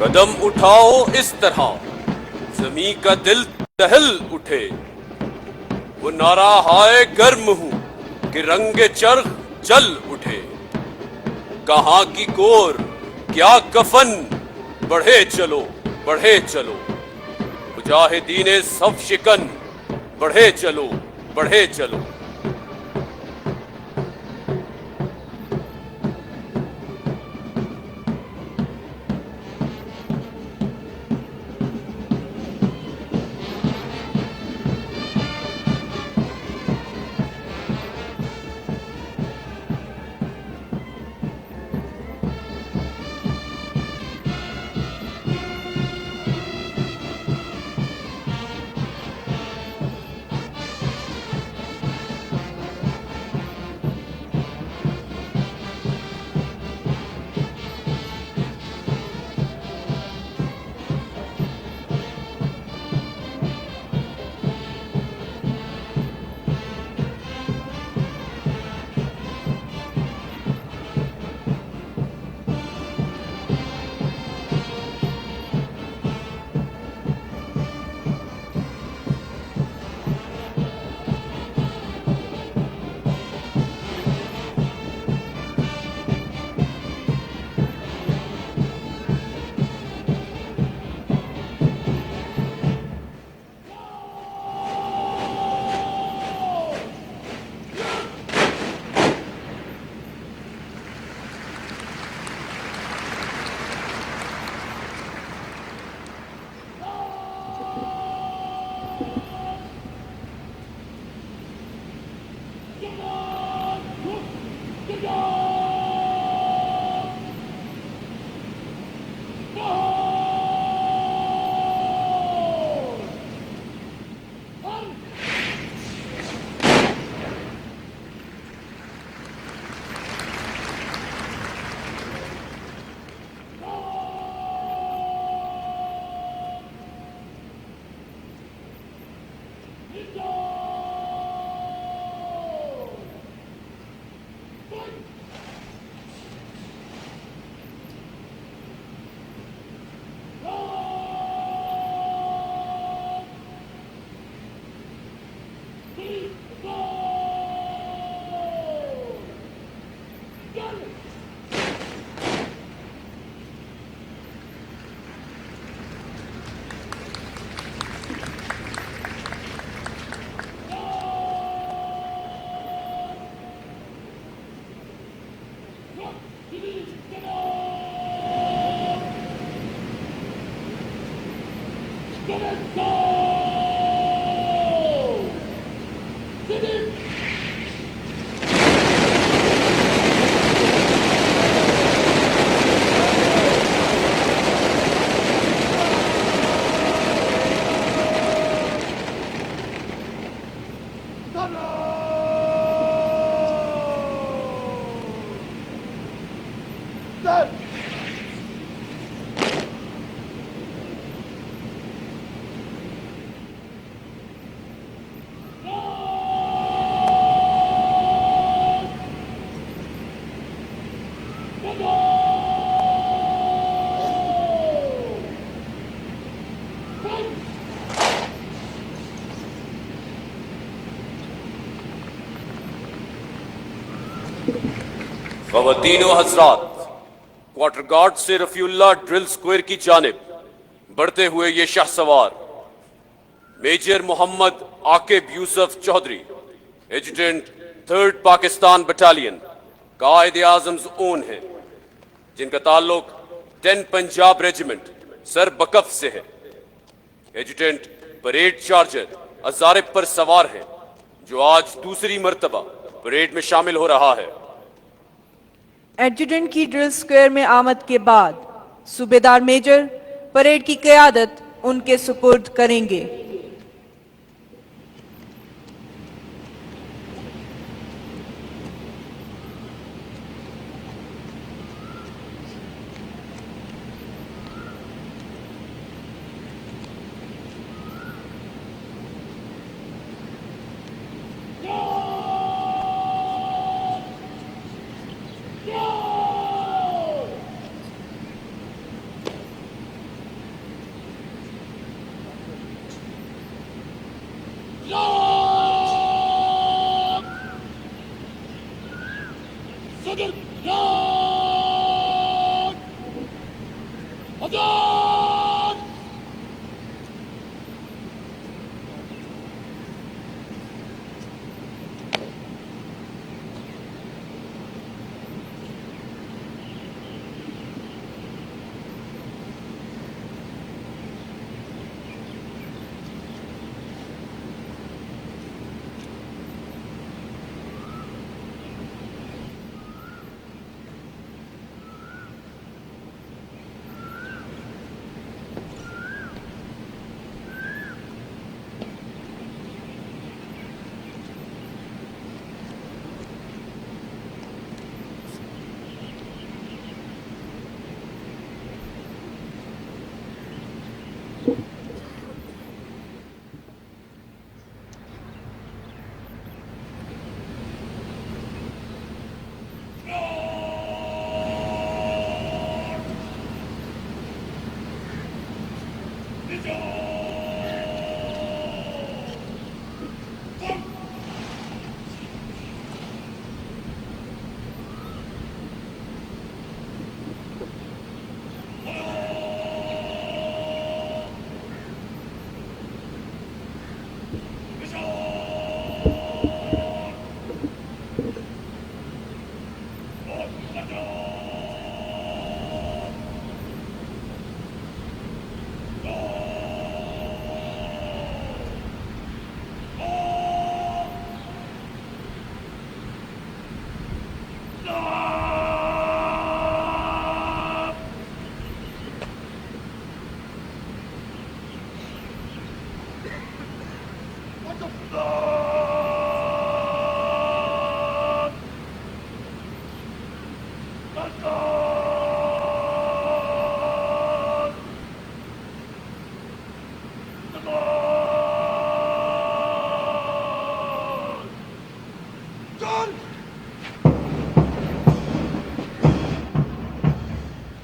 कदम उठाओ इस तरह जमी का दिल दहल उठे। वो नारा हाय गर्म हूं कि रंगे चरख जल उठे। कहां की कोर क्या कफन, बढ़े चलो बढ़े चलो। मुजाहिदीने सफ शिकन, बढ़े चलो बढ़े चलो। ख़वातीन व हज़रात, क्वार्टर गार्ड से रफीउल्लाह ड्रिल स्क्वायर की जानिब बढ़ते हुए ये शाहसवार major Mohammad Aqib Yusuf Chaudhry, adjutant 3rd Pakistan battalion, Quaid e Azam own है, जिनका ताल्लुक 10 पंजाब रेजिमेंट सर बकफ से है। एजुटेंट परेड चार्जर अजारिब पर सवार है, जो आज दूसरी मर्तबा परेड में शामिल हो रहा है। एडजुटेंट की ड्रिल स्क्वायर में आमद के बाद सूबेदार मेजर परेड की क़यादत उनके सुपुर्द करेंगे।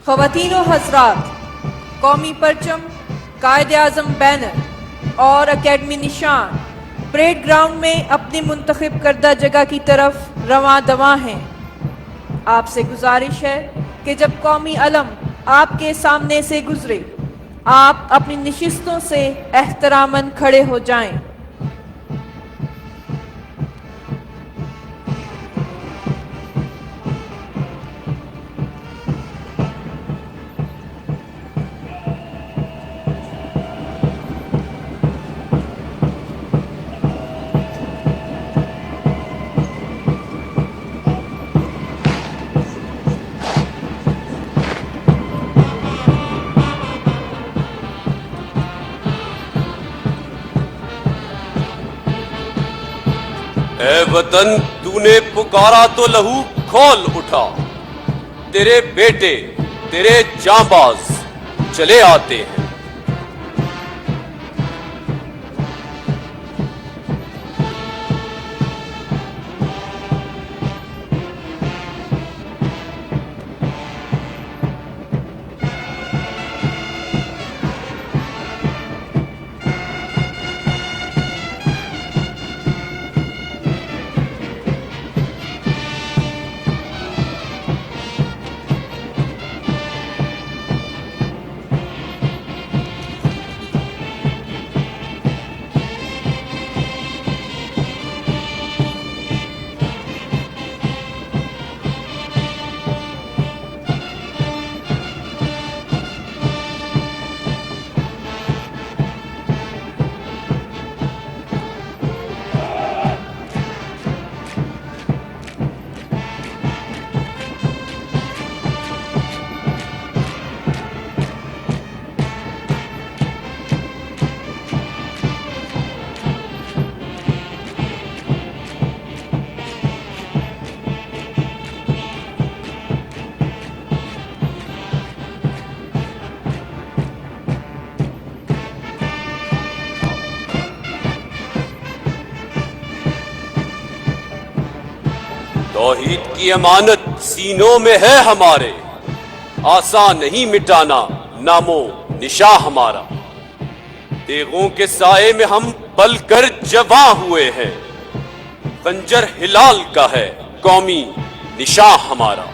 ख़वातीन व हज़रात, कौमी परचम, कायदे आज़म बैनर और अकेडमी निशान परेड ग्राउंड में अपनी मुंतखब करदा जगह की तरफ रवां दवां हैं। आपसे गुजारिश है कि जब कौमी अलम आपके सामने से गुजरे, आप अपनी नशिस्तों से एहतरामन खड़े हो जाएं। ए वतन, तूने पुकारा तो लहू खोल उठा। तेरे बेटे, तेरे जांबाज चले आते हैं। तौहीद की अमानत सीनों में है हमारे, आसान नहीं मिटाना नामो निशा हमारा। तेगों के साए में हम पलकर जवां हुए हैं, खंजर हिलाल का है कौमी निशा हमारा।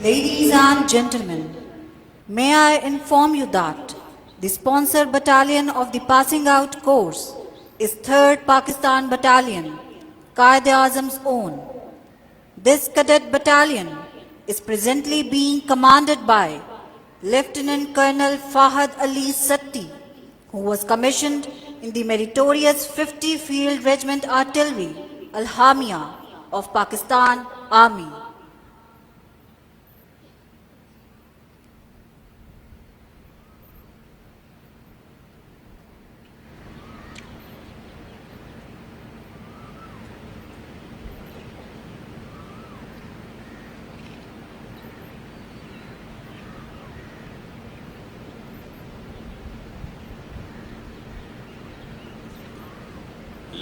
Ladies and gentlemen, may I inform you that the sponsor battalion of the passing out course is 3rd Pakistan Battalion, Quaid-e-Azam's own. This cadet battalion is presently being commanded by Lieutenant Colonel Fahad Ali Satti, who was commissioned in the meritorious 50 Field Regiment Artillery, Al-Hamia of Pakistan Army.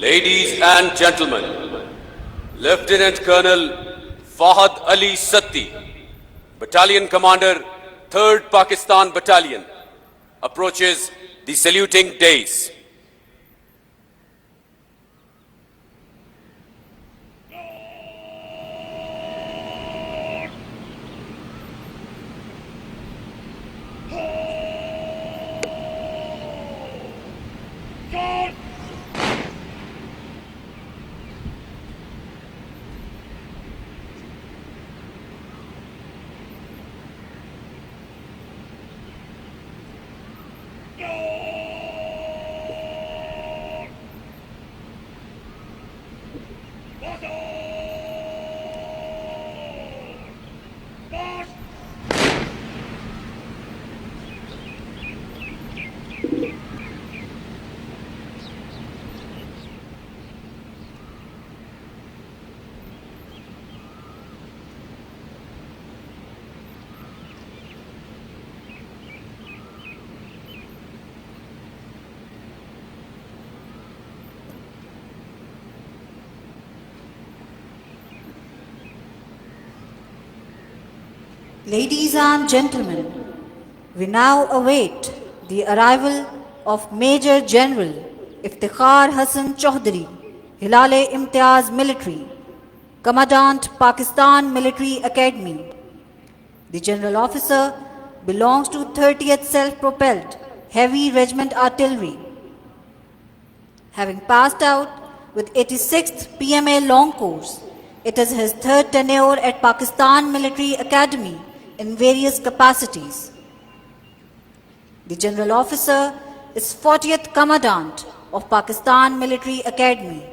Ladies and gentlemen, Lieutenant Colonel Fahad Ali Satti, Battalion Commander, 3rd Pakistan Battalion, approaches the saluting dais. Ladies and gentlemen, we now await the arrival of Major General Iftikhar Hassan Chaudhary, Hilale Imtiaz Military, Commandant Pakistan Military Academy. The General Officer belongs to 30th Self-Propelled Heavy Regiment Artillery. Having passed out with 86th PMA Long Course, it is his 3rd tenure at Pakistan Military Academy in various capacities. The General Officer is 40th Commandant of Pakistan Military Academy.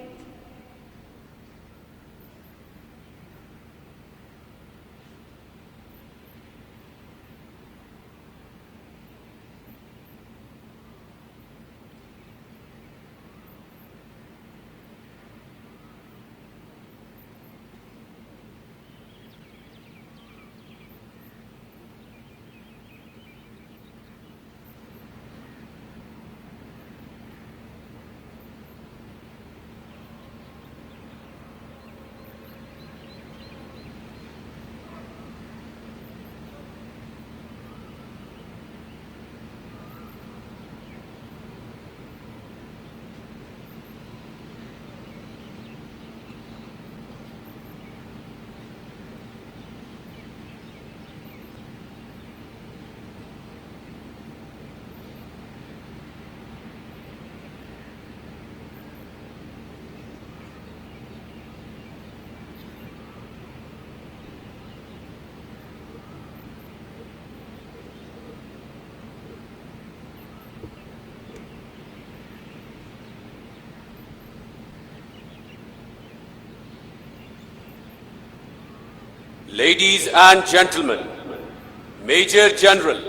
Ladies and gentlemen, Major General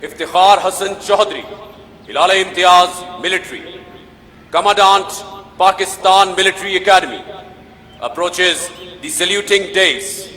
Iftikhar Hassan Chaudhry, Hilal-e-Imtiaz Military, Commandant Pakistan Military Academy, approaches the saluting dais.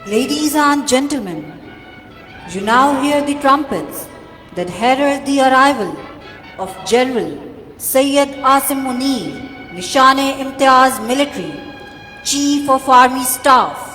Ladies and gentlemen, you now hear the trumpets that herald the arrival of General Syed Asim Munir, Nishane-e-Imtiaz Military, Chief of Army Staff.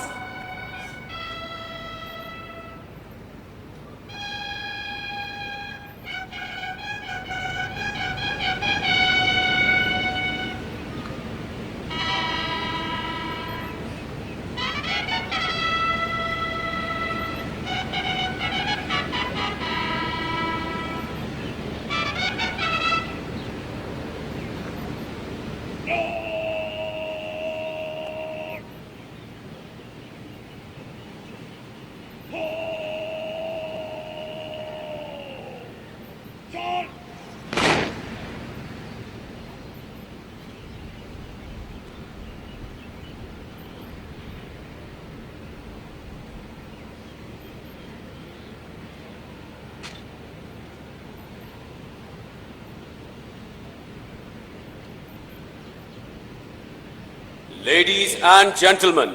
Ladies and gentlemen,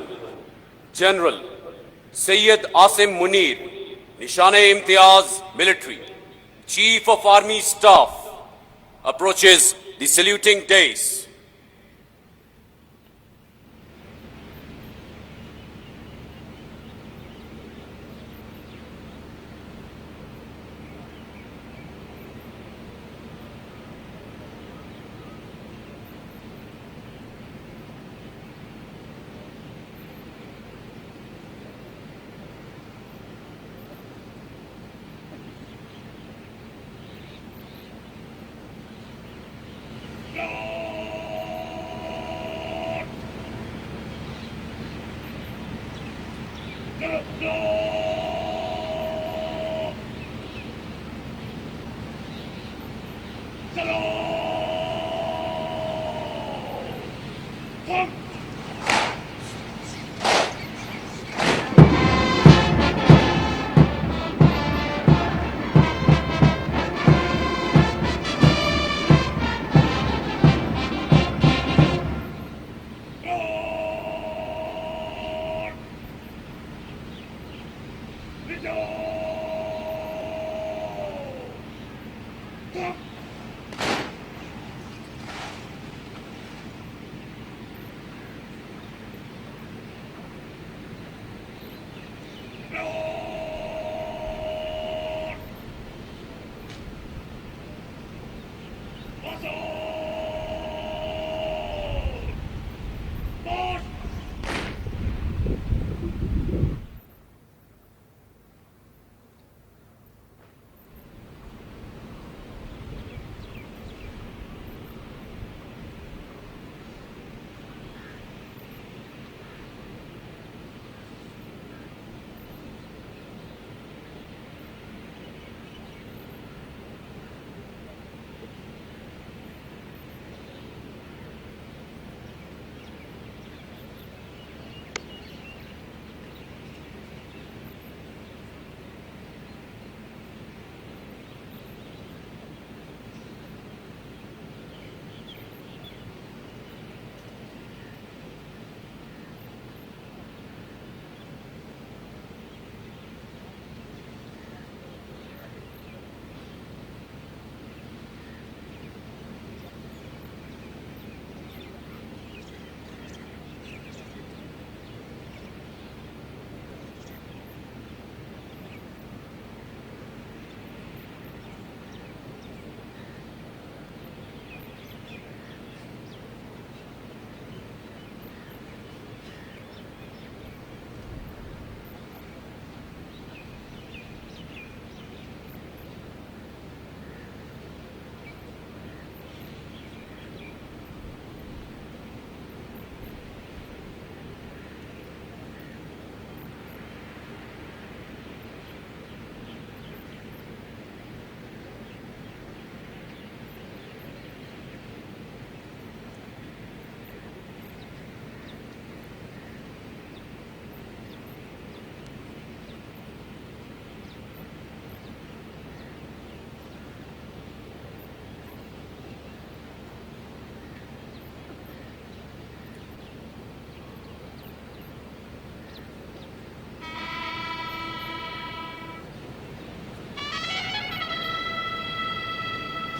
General Syed Asim Munir, Nishane-e-Imtiaz Military, Chief of Army Staff, approaches the saluting dais.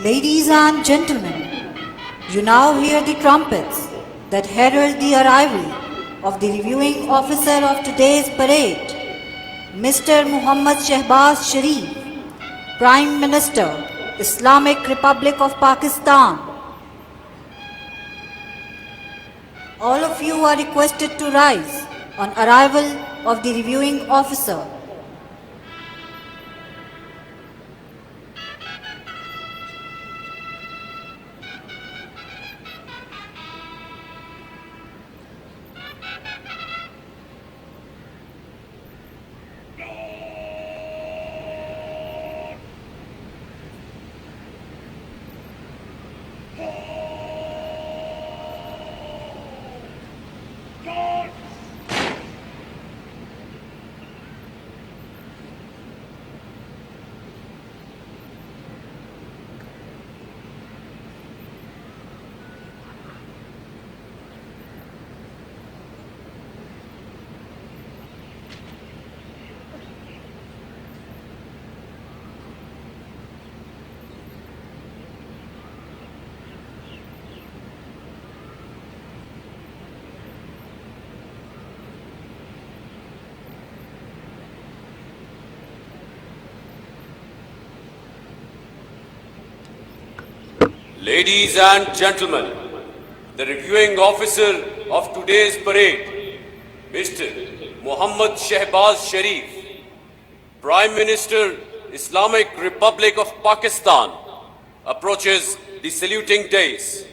Ladies and gentlemen, you now hear the trumpets that herald the arrival of the reviewing officer of today's parade, Mr. Muhammad Shehbaz Sharif, Prime Minister, Islamic Republic of Pakistan. All of you are requested to rise on arrival of the reviewing officer. Ladies and gentlemen, the reviewing officer of today's parade, Mr. Muhammad Shehbaz Sharif, Prime Minister, Islamic Republic of Pakistan, approaches the saluting dais.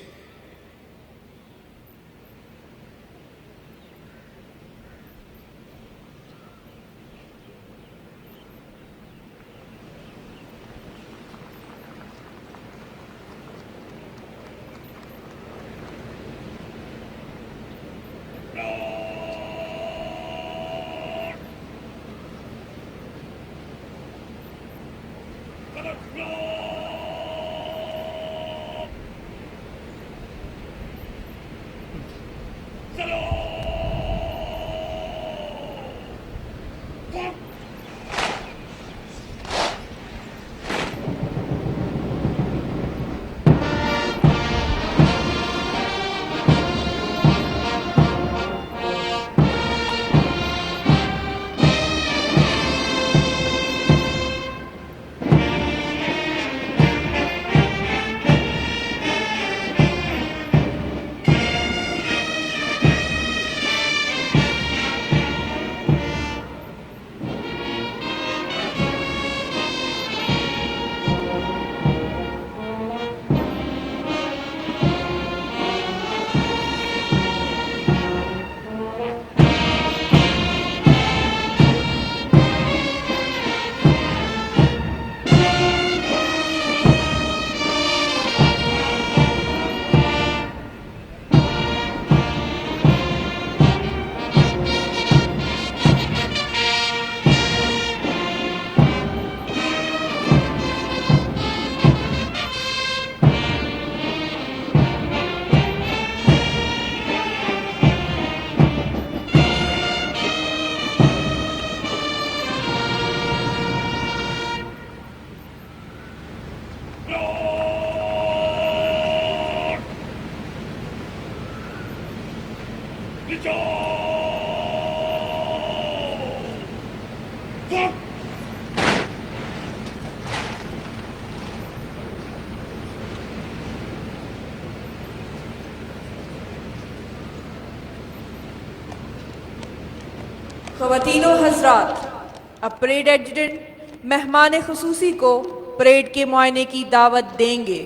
ख़वातीनो हज़रात, अब parade adjutant मेहमान खुसूसी को parade के मुआयने की दावत देंगे।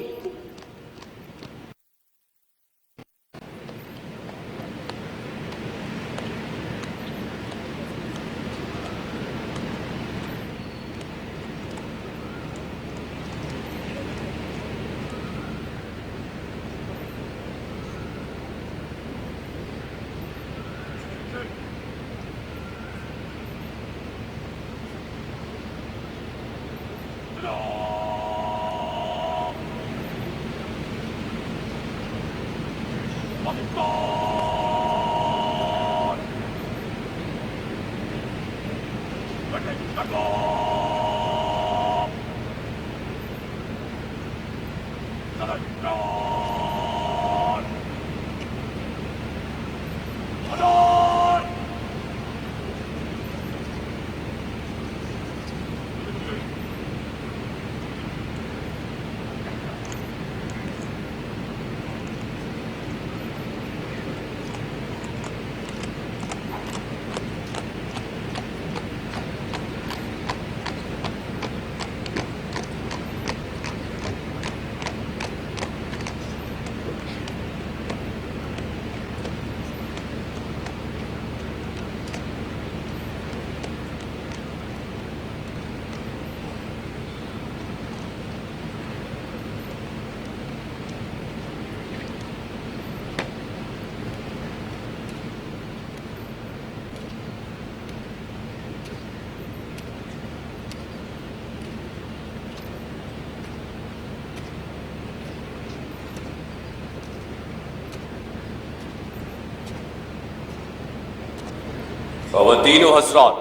ख़वातीनो हज़रात,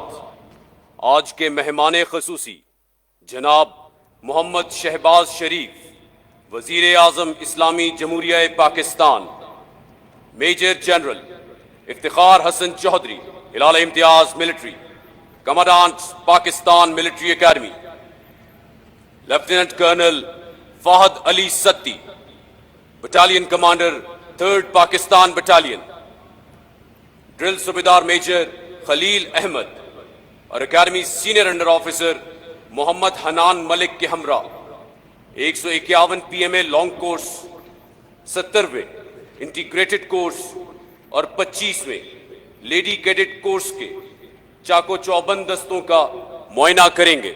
आज के मेहमान खसूसी जनाब मोहम्मद शहबाज शरीफ, वज़ीर आज़म इस्लामी जमहूरिया Pakistan, major general Iftikhar Hassan Chaudhry, Hilal Imtiaz military, commandant Pakistan military academy, lieutenant colonel Fahad Ali Satti, battalion commander 3rd Pakistan battalion, drill सूबेदार मेजर खलील अहमद और academy senior under officer Mohammad Hanan Malik के हमरा 151 PMA लॉन्ग कोर्स, 70वें इंटीग्रेटेड कोर्स और 25वें लेडी कैडेट कोर्स के चाको चौबंद दस्तों का मुआयना करेंगे।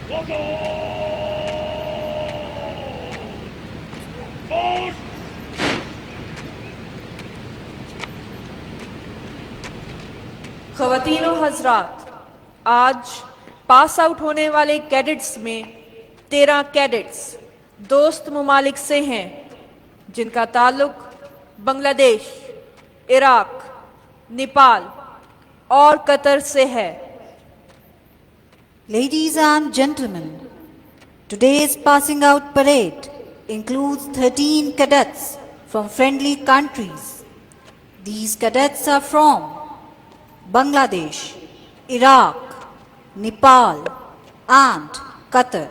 ख़वातीनो हज़रात, आज पास आउट होने वाले कैडेट्स में 13 कैडेट्स दोस्त ममालिक से हैं जिनका ताल्लुक बांग्लादेश, इराक, नेपाल और कतर से है। Ladies and gentlemen, today's passing out parade includes 13 cadets from friendly countries. These cadets are from Bangladesh, Iraq, Nepal and Qatar.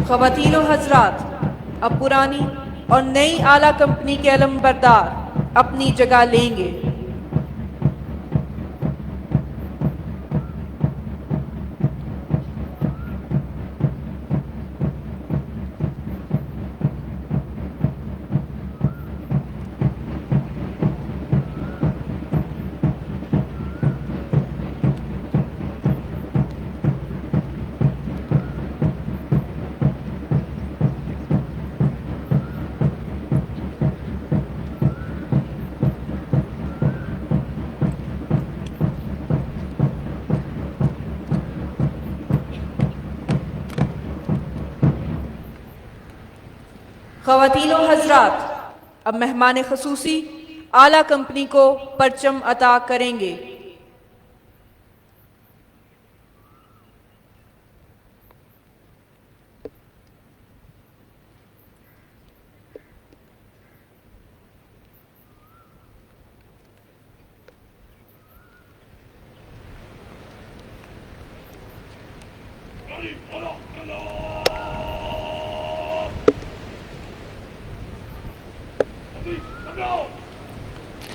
ख़वातीनो हज़रात, अब पुरानी और नई आला कंपनी के अलमबरदार अपनी जगह लेंगे। ख़वातीनो हज़रात, अब मेहमान ख़ुसूसी आला कंपनी को परचम अता करेंगे।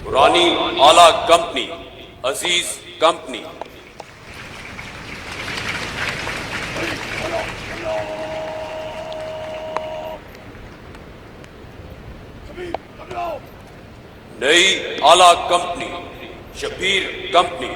पुरानी आला कंपनी, अजीज कंपनी, नई आला company, Shabir company,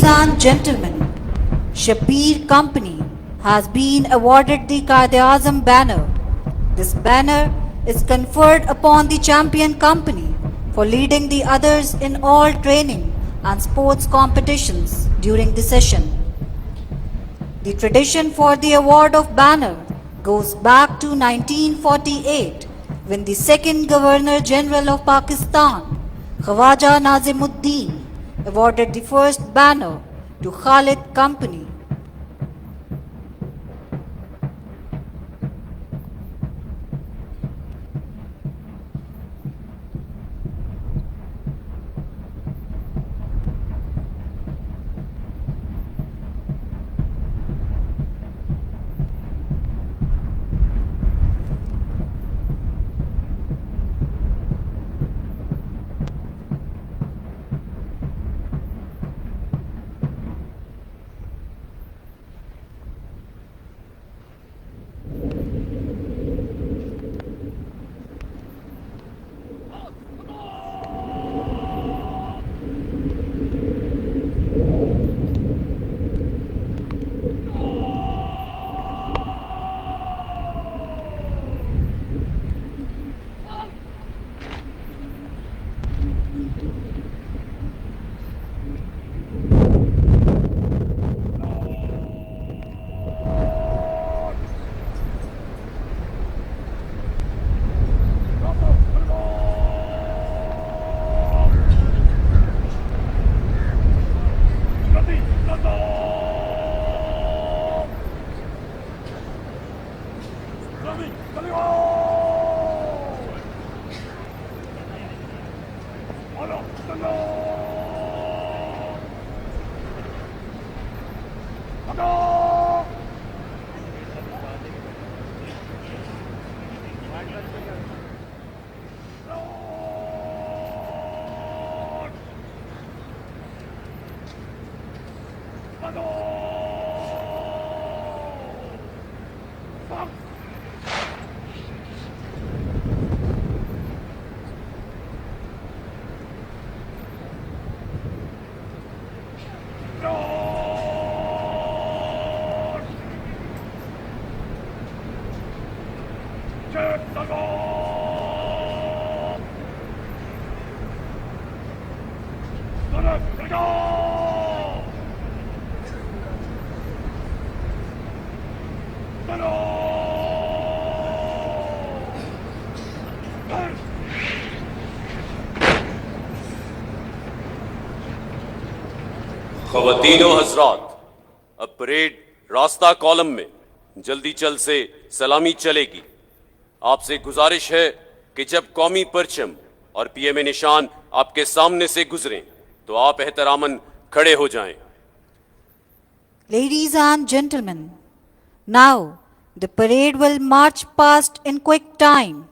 and gentlemen, Shabir Company has been awarded the Quaid-e-Azam banner. This banner is conferred upon the champion company for leading the others in all training and sports competitions during the session. The tradition for the award of banner goes back to 1948 when the second Governor General of Pakistan, Khawaja Nazimuddin, awarded the first banner to Khalid Company. ख़वातीनो हज़रात, अब parade रास्ता column में जल्दी चल से सलामी चलेगी। आपसे गुजारिश है कि जब कौमी परचम और पीएमए निशान आपके सामने से गुजरें तो आप एहतरामन खड़े हो जाएं। Ladies and gentlemen, now the parade will march past in quick time.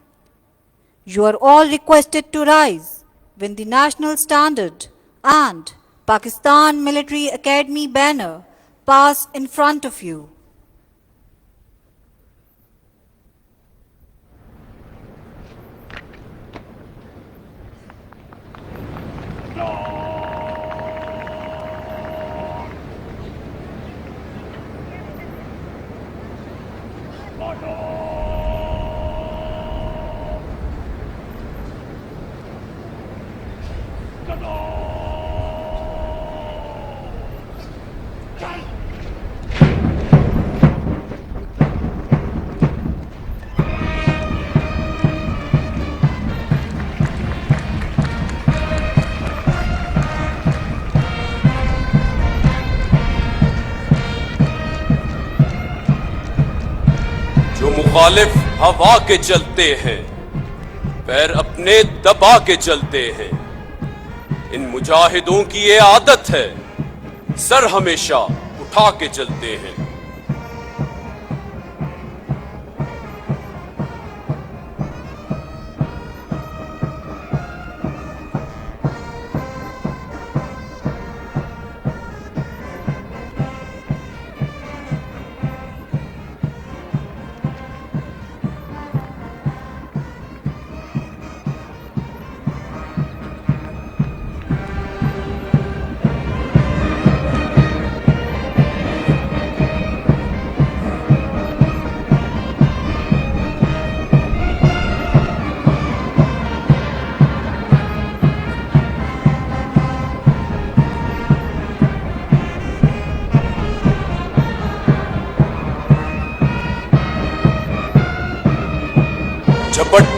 You are all requested to rise when the national standard and Pakistan Military Academy banner pass in front of you. जो मुखालिफ हवा के चलते हैं, पैर अपने दबा के चलते हैं। इन मुजाहिदों की ये आदत है, सर हमेशा उठा के चलते हैं।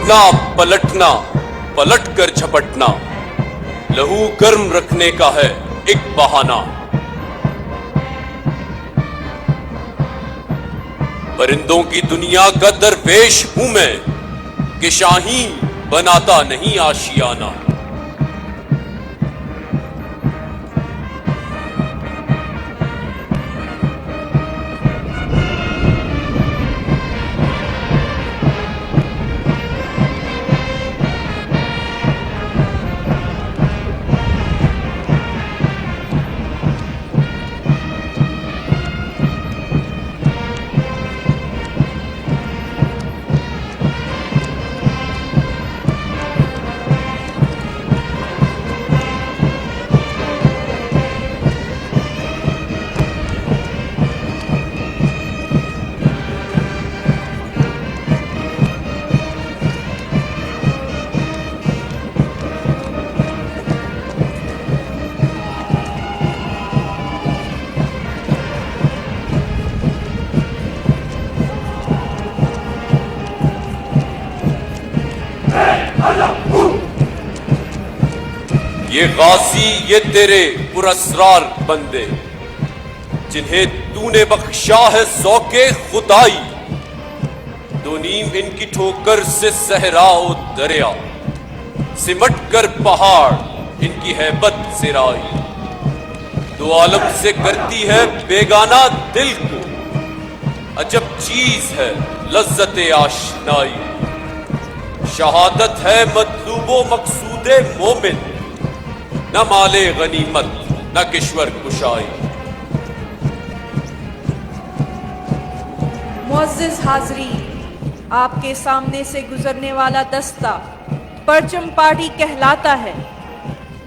उठना, पलटना, पलट कर झपटना, लहू गर्म रखने का है एक बहाना। परिंदों की दुनिया का दरवेश हूं मैं, कि शाहीन बनाता नहीं आशियाना। ये गाजी, ये तेरे पुरस्रार बंदे, जिन्हें तूने बख्शा है ज़ौक़े खुदाई। दो नीम इनकी ठोकर से सहराओ दरिया, सिमट कर पहाड़ इनकी हैबत सिराई। दो आलम से करती है बेगाना दिल को, अजब चीज है लज्जत आशनाई। शहादत है मतलूबो मकसूदे मोमिन, न माले गनीमत न किश्वर कुशाई। मुअज़्ज़िज़ हाज़रीन, आपके सामने से गुजरने वाला दस्ता परचम पार्टी कहलाता है।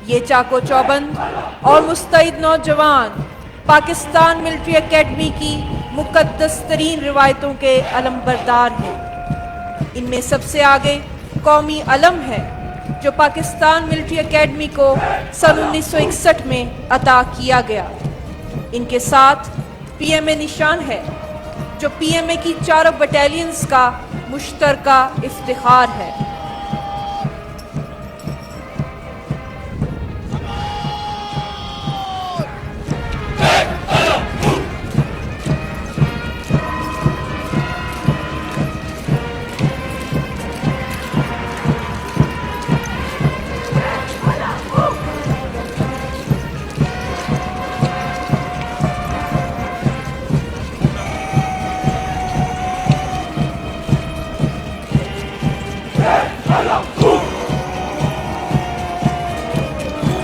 ये चाको चौबंद और मुस्तैद नौजवान पाकिस्तान मिलिट्री एकेडमी की मुक़द्दस तरीन रिवायतों के अलमबरदार हैं। इनमें सबसे आगे कौमी अलम है, जो पाकिस्तान मिलिट्री एकेडमी को सन 1961 में अता किया गया। इनके साथ पीएमए निशान है, जो पीएमए की चारों बटालियंस का मुश्तरका इफ्तिखार है।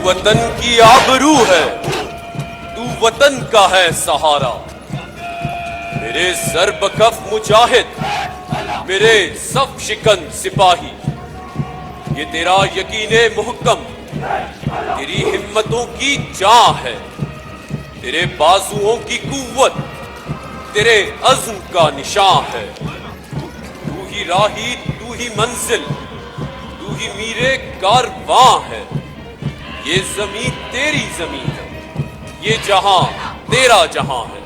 वतन की आबरू है, तू वतन का है सहारा। मेरे ज़र्ब-कफ मुजाहिद, मेरे सफ शिकन सिपाही, ये तेरा यकीने मुहक्कम, तेरी हिम्मतों की जान है। तेरे बाजुओं की कुव्वत, तेरे अज़्म का निशान है। तू ही राही, तू ही मंजिल, तू ही मीरे कारवां है। ये जमीन तेरी जमीन है, ये जहां तेरा जहां है।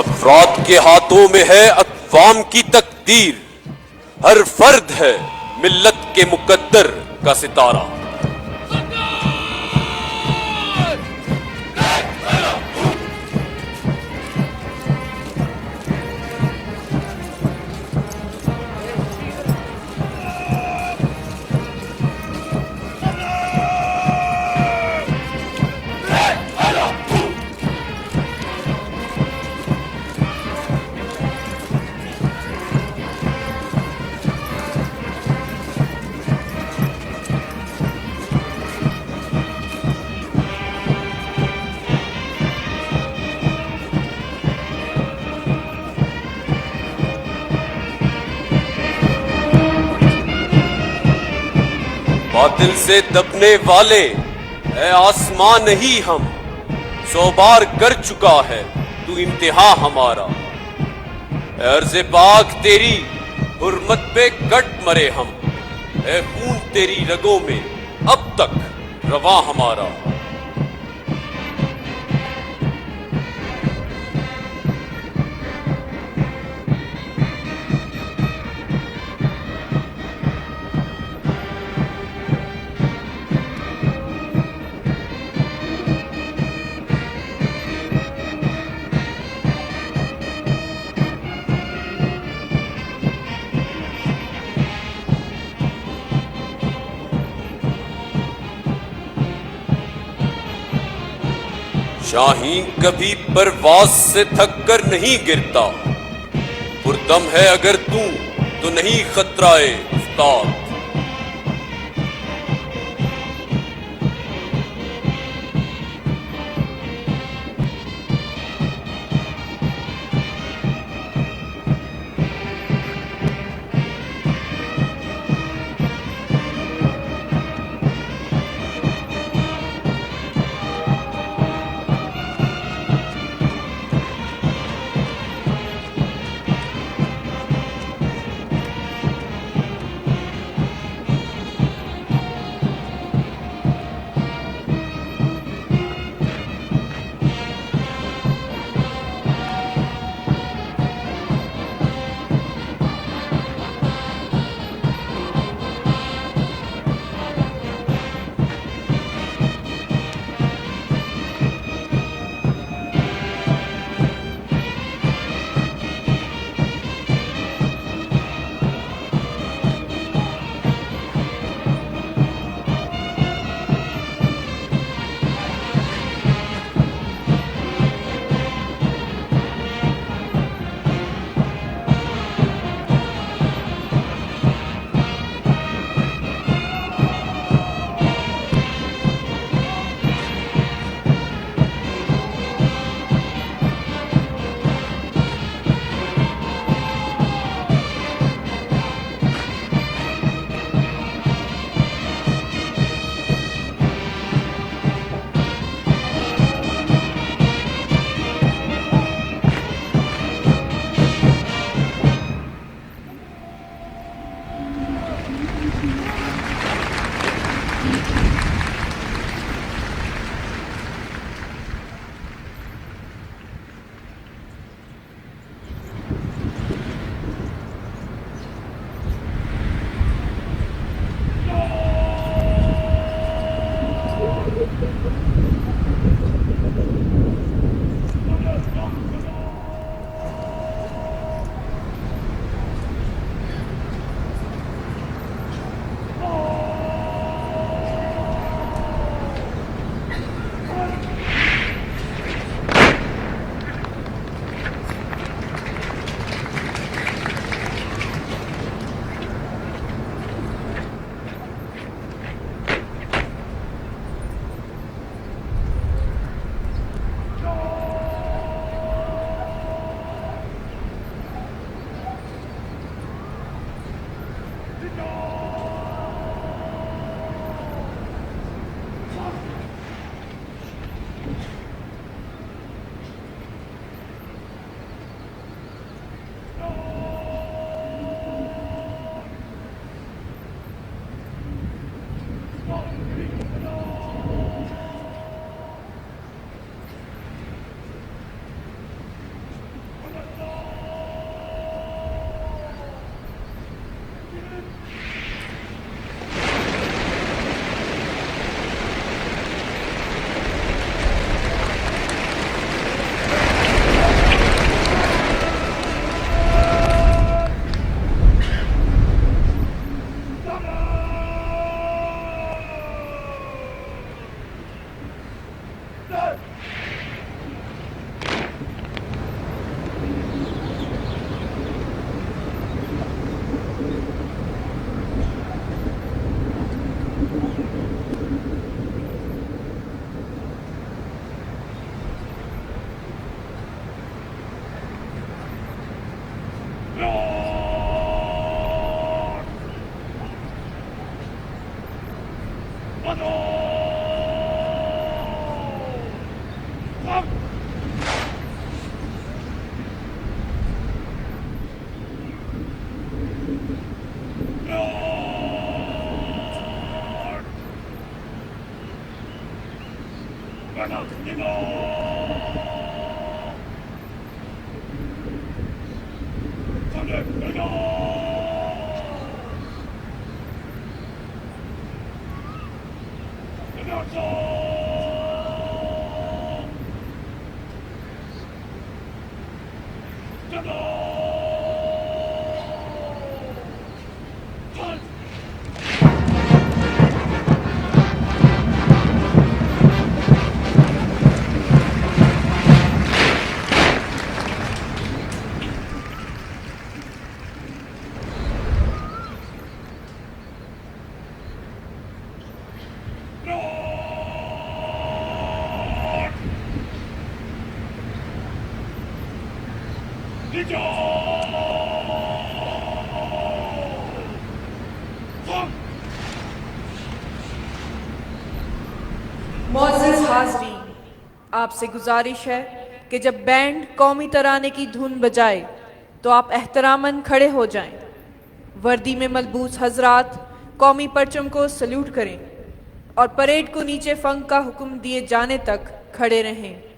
अफराद के हाथों में है अक़वाम की तकदीर, हर फर्द है मिल्लत के मुकद्दर का सितारा। बातिल से दबने वाले है आसमां नहीं हम, 100 बार कर चुका है तू इम्तिहा हमारा। अर्ज़ पाक तेरी हुर्मत पे कट मरे हम, है खून तेरी रगों में अब तक रवा हमारा। शाहीन कभी परवाज से थक कर नहीं गिरता, पुरदम है अगर तू तो नहीं खतराए उस्ताद। मोअज़्ज़िज़ हाज़रीन, आपसे गुजारिश है कि जब बैंड कौमी तराने की धुन बजाए तो आप एहतरामन खड़े हो जाएं। वर्दी में मलबूस हजरात कौमी परचम को सल्यूट करें और परेड को नीचे फंक का हुक्म दिए जाने तक खड़े रहें।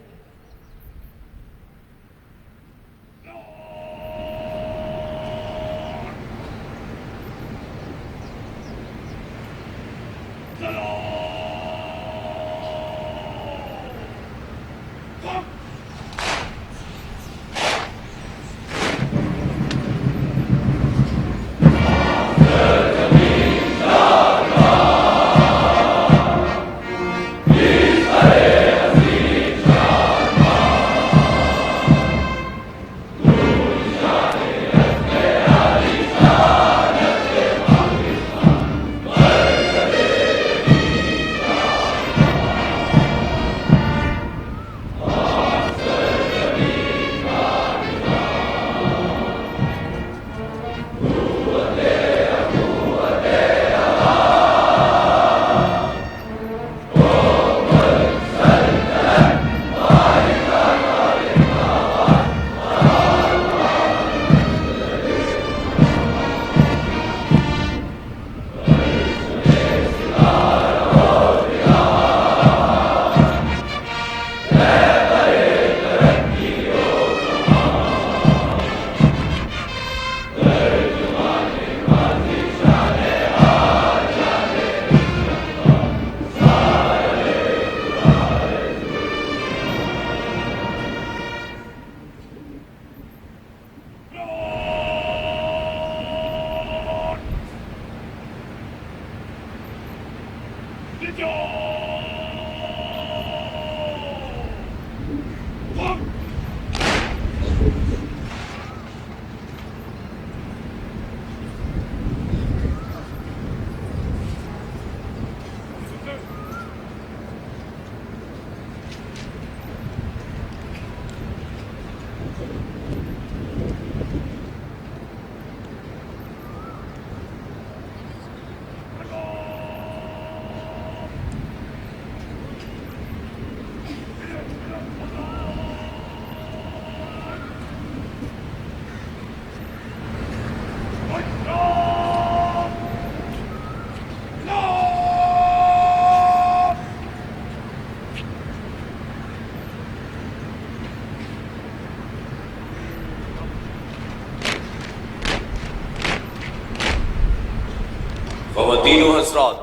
ख़वातीनो हज़रात,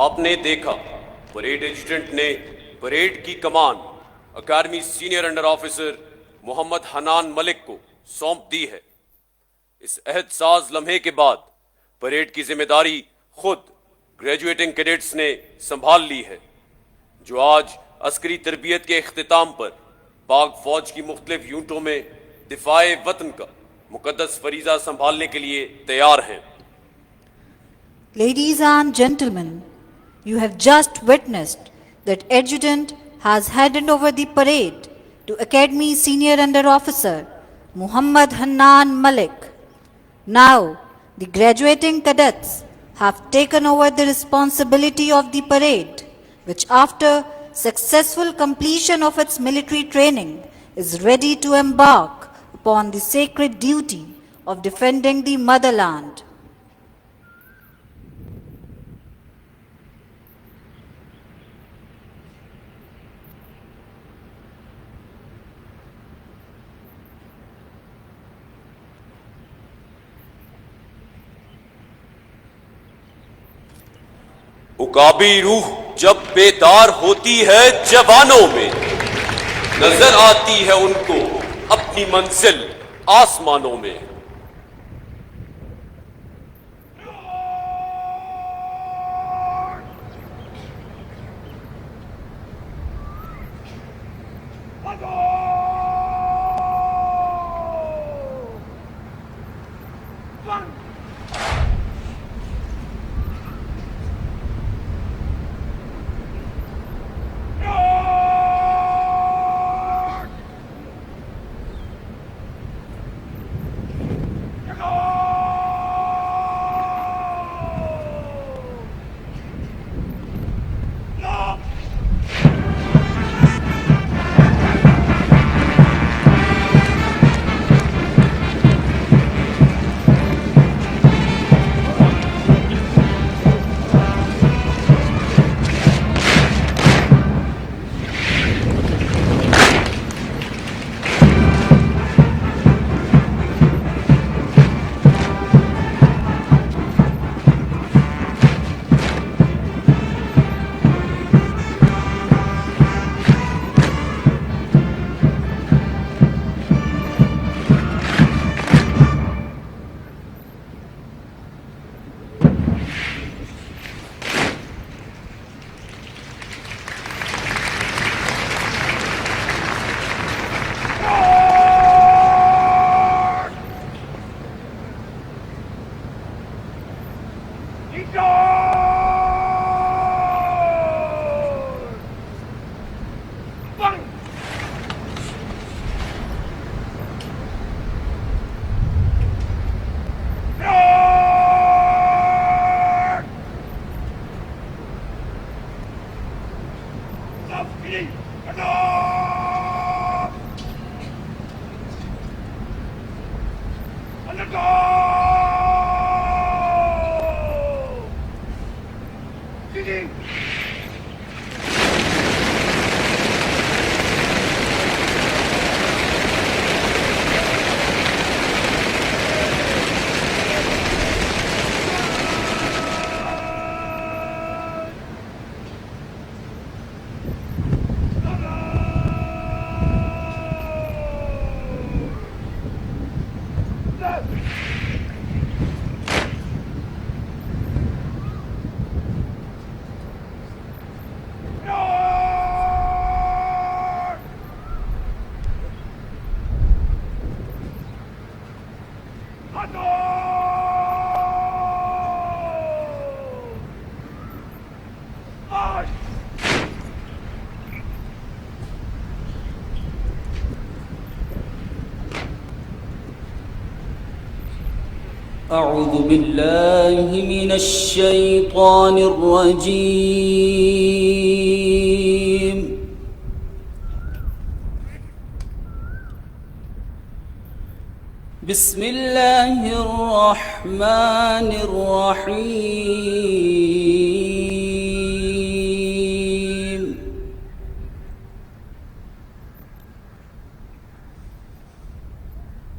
आपने देखा परेड एजुटेंट ने परेड की कमान अकादमी senior under officer Mohammad Hanan Malik को सौंप दी है। इस अहदसाज लम्हे के बाद परेड की जिम्मेदारी खुद ग्रेजुएटिंग कैडेट्स ने संभाल ली है, जो आज अस्करी तरबियत के इख्तिताम पर पाक फौज की मुख्तलिफ यूनिटों में दिफाए वतन का मुकद्दस फरीजा संभालने के लिए तैयार हैं। Ladies and gentlemen, you have just witnessed that Adjutant has handed over the parade to Academy Senior Under Officer Muhammad Hannan Malik. Now, the graduating cadets have taken over the responsibility of the parade, which after successful completion of its military training is ready to embark upon the sacred duty of defending the motherland. उकाबी रूह जब बेदार होती है जवानों में, नजर आती है उनको अपनी मंजिल आसमानों में। أعوذ بالله من الشيطان الرجيم. بسم الله الرحمن الرحيم.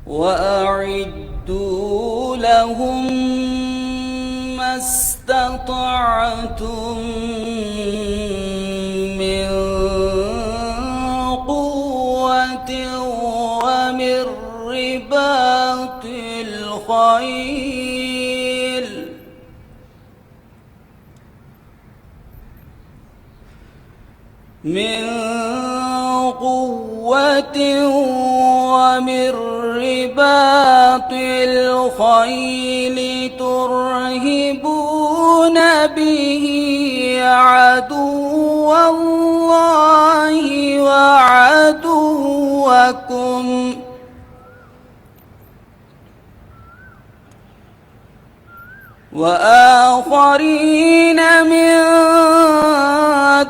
وأعدوا لهم ما استطعتم من قوة ومن رباط الخيل ومن رباط الخيل ترهبون به عدو الله وعدوكم وآخرين من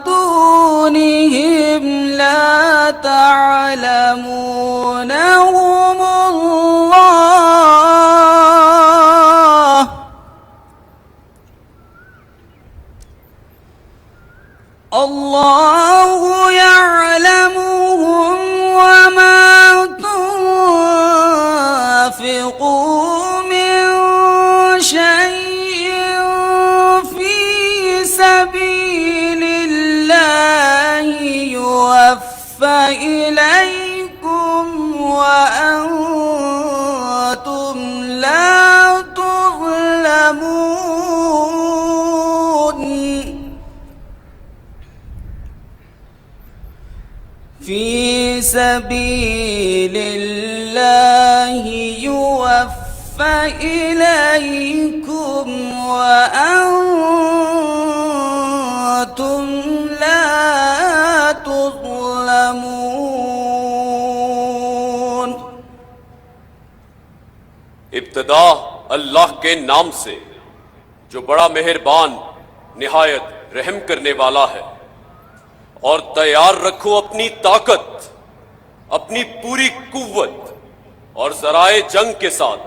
دونهم لا تعلمونهم الله يعلمهم وما تنفقوا من شيء في سبيل سبيل الله يوفى إليكم وأنتم لا تظلمون. इब्तदा अल्लाह के नाम से जो बड़ा मेहरबान निहायत रहम करने वाला है। और तैयार रखो अपनी ताकत, अपनी पूरी कुव्वत और जराए जंग के साथ,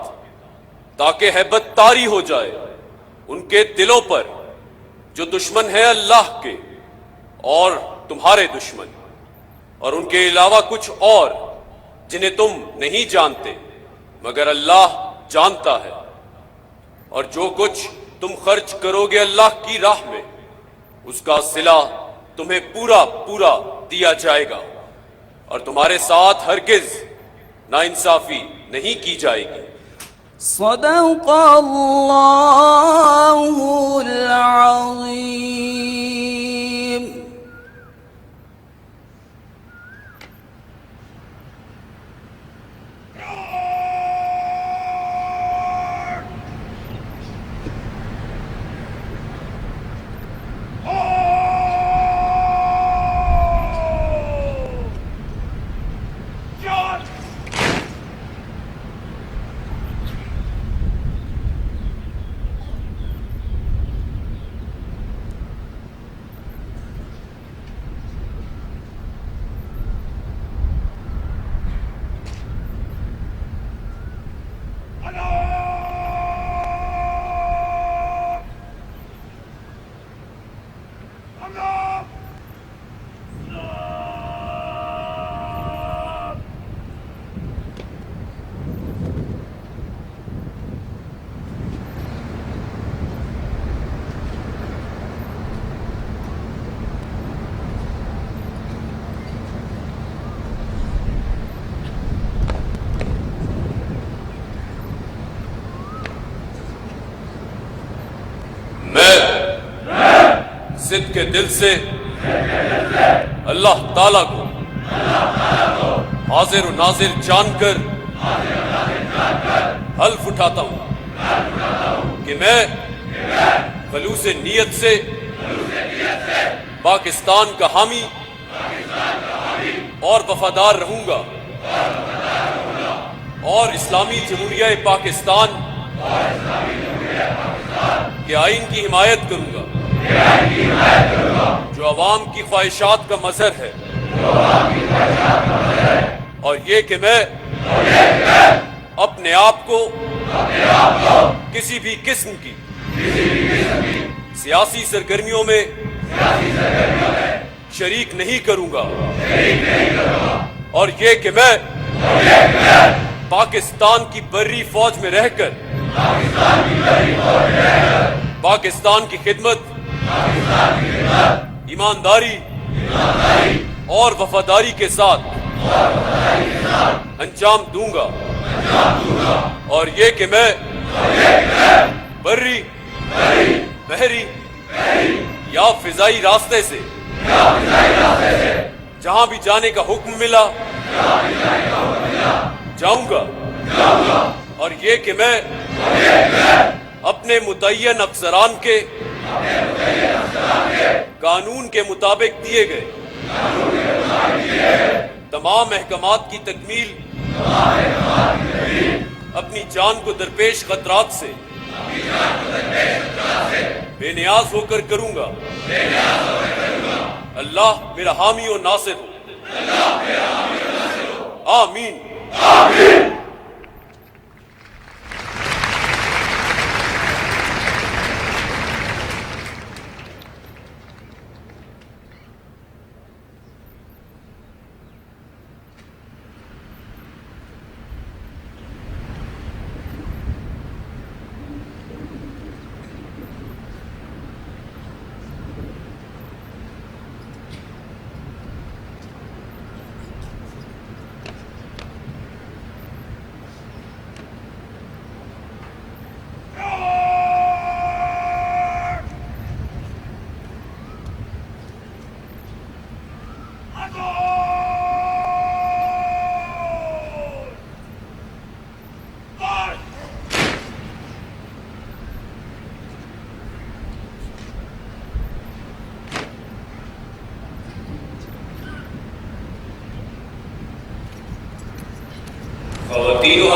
ताकि हैबत तारी हो जाए उनके दिलों पर जो दुश्मन है अल्लाह के और तुम्हारे दुश्मन, और उनके अलावा कुछ और जिन्हें तुम नहीं जानते मगर अल्लाह जानता है। और जो कुछ तुम खर्च करोगे अल्लाह की राह में, उसका सिला तुम्हें पूरा पूरा दिया जाएगा और तुम्हारे साथ हरगिज नाइंसाफी नहीं की जाएगी। सदक़ल्लाहुल अज़ीम. जिद के दिल से अल्लाह ताला को हाजिर और नाजिर जानकर हल्फ उठाता हूं कि मैं खलूस नीयत से पाकिस्तान का हामी और वफादार रहूंगा और इस्लामी जमहूरिया पाकिस्तान के आइन की हिमायत करूंगा जो अवाम की ख्वाहिशात का मजहर है। और ये कि मैं अपने आप को किसी भी किस्म की सियासी सरगर्मियों में शरीक नहीं करूंगा। और ये कि मैं पाकिस्तान की बर्री फौज में रहकर पाकिस्तान की खिदमत, ईमानदारी और वफादारी के साथ अंजाम दूंगा। और ये कि मैं बर्री, बहरी या फिजाई रास्ते से जहां भी जाने का हुक्म मिला जाऊंगा। और ये कि मैं अपने मुतय्यन अफसरान के कानून के मुताबिक दिए गए तमाम अहकामात की तकमील अपनी जान को दरपेश खतरात से बेनियाज होकर करूंगा। अल्लाह मेरा हामी और नासिर हो। आमीन।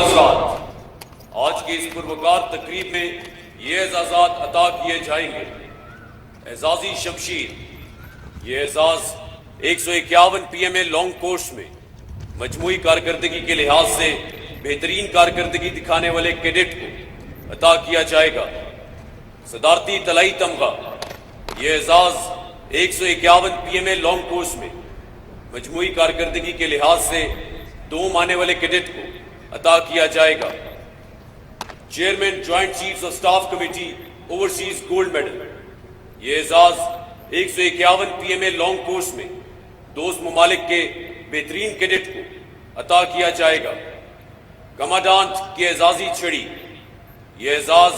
हज़रात, आज की इस पुरवकार तकरीब में ये एजाज़ात अता किए जाएंगे। एजाज़ी शमशीर, ये एजाज़ 151 PMA लॉन्ग कोर्स में मजमूई कारकर्दगी के लिहाज से बेहतरीन कारकर्दगी दिखाने वाले कैडेट को अता किया जाएगा। सदारती तलाई तमगा, ये एजाज़ 151 PMA लॉन्ग कोर्स में मजमूई कारकर्दगी के लिहाज से 2 आने वाले कैडेट को अता किया जाएगा। Chairman joint chiefs of staff committee overseas gold medal, ये एजाज 151 PMA लॉन्ग कोर्स में दोस्त ममालिक के बेहतरीन कैडेट को अता किया जाएगा। कमांडांट की एजाजी छड़ी, ये एजाज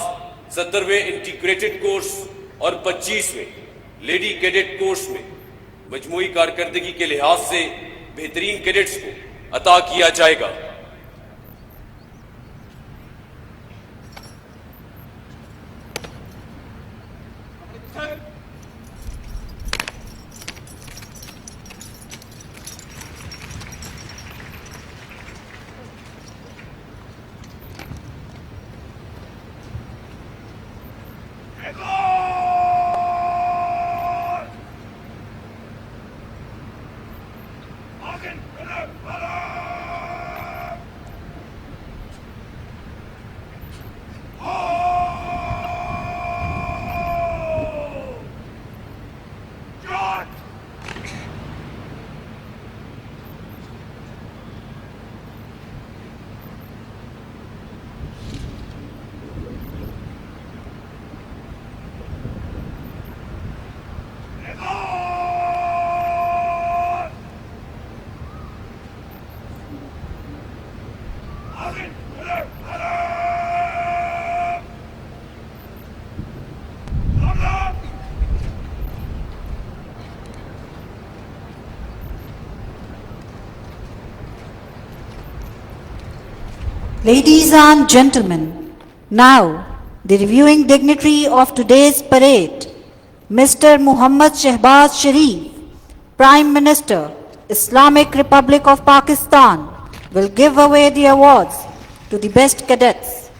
70वें इंटीग्रेटेड कोर्स और 25वें लेडी कैडेट कोर्स में मजमूई कारकर्दगी के लिहाज से बेहतरीन कैडेट्स को अता किया जाएगा। Ladies and gentlemen, now the reviewing dignitary of today's parade, Mr. Muhammad Shehbaz Sharif, Prime Minister, Islamic Republic of Pakistan, will give away the awards to the best cadets.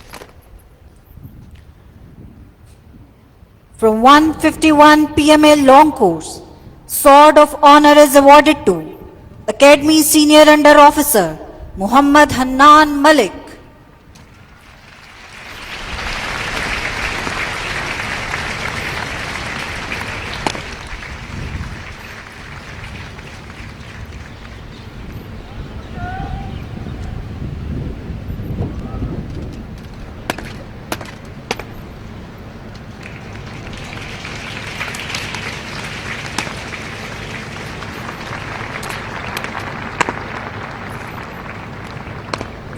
From 151 PMA long course, Sword of Honor is awarded to Academy Senior Under Officer Muhammad Hannan Malik.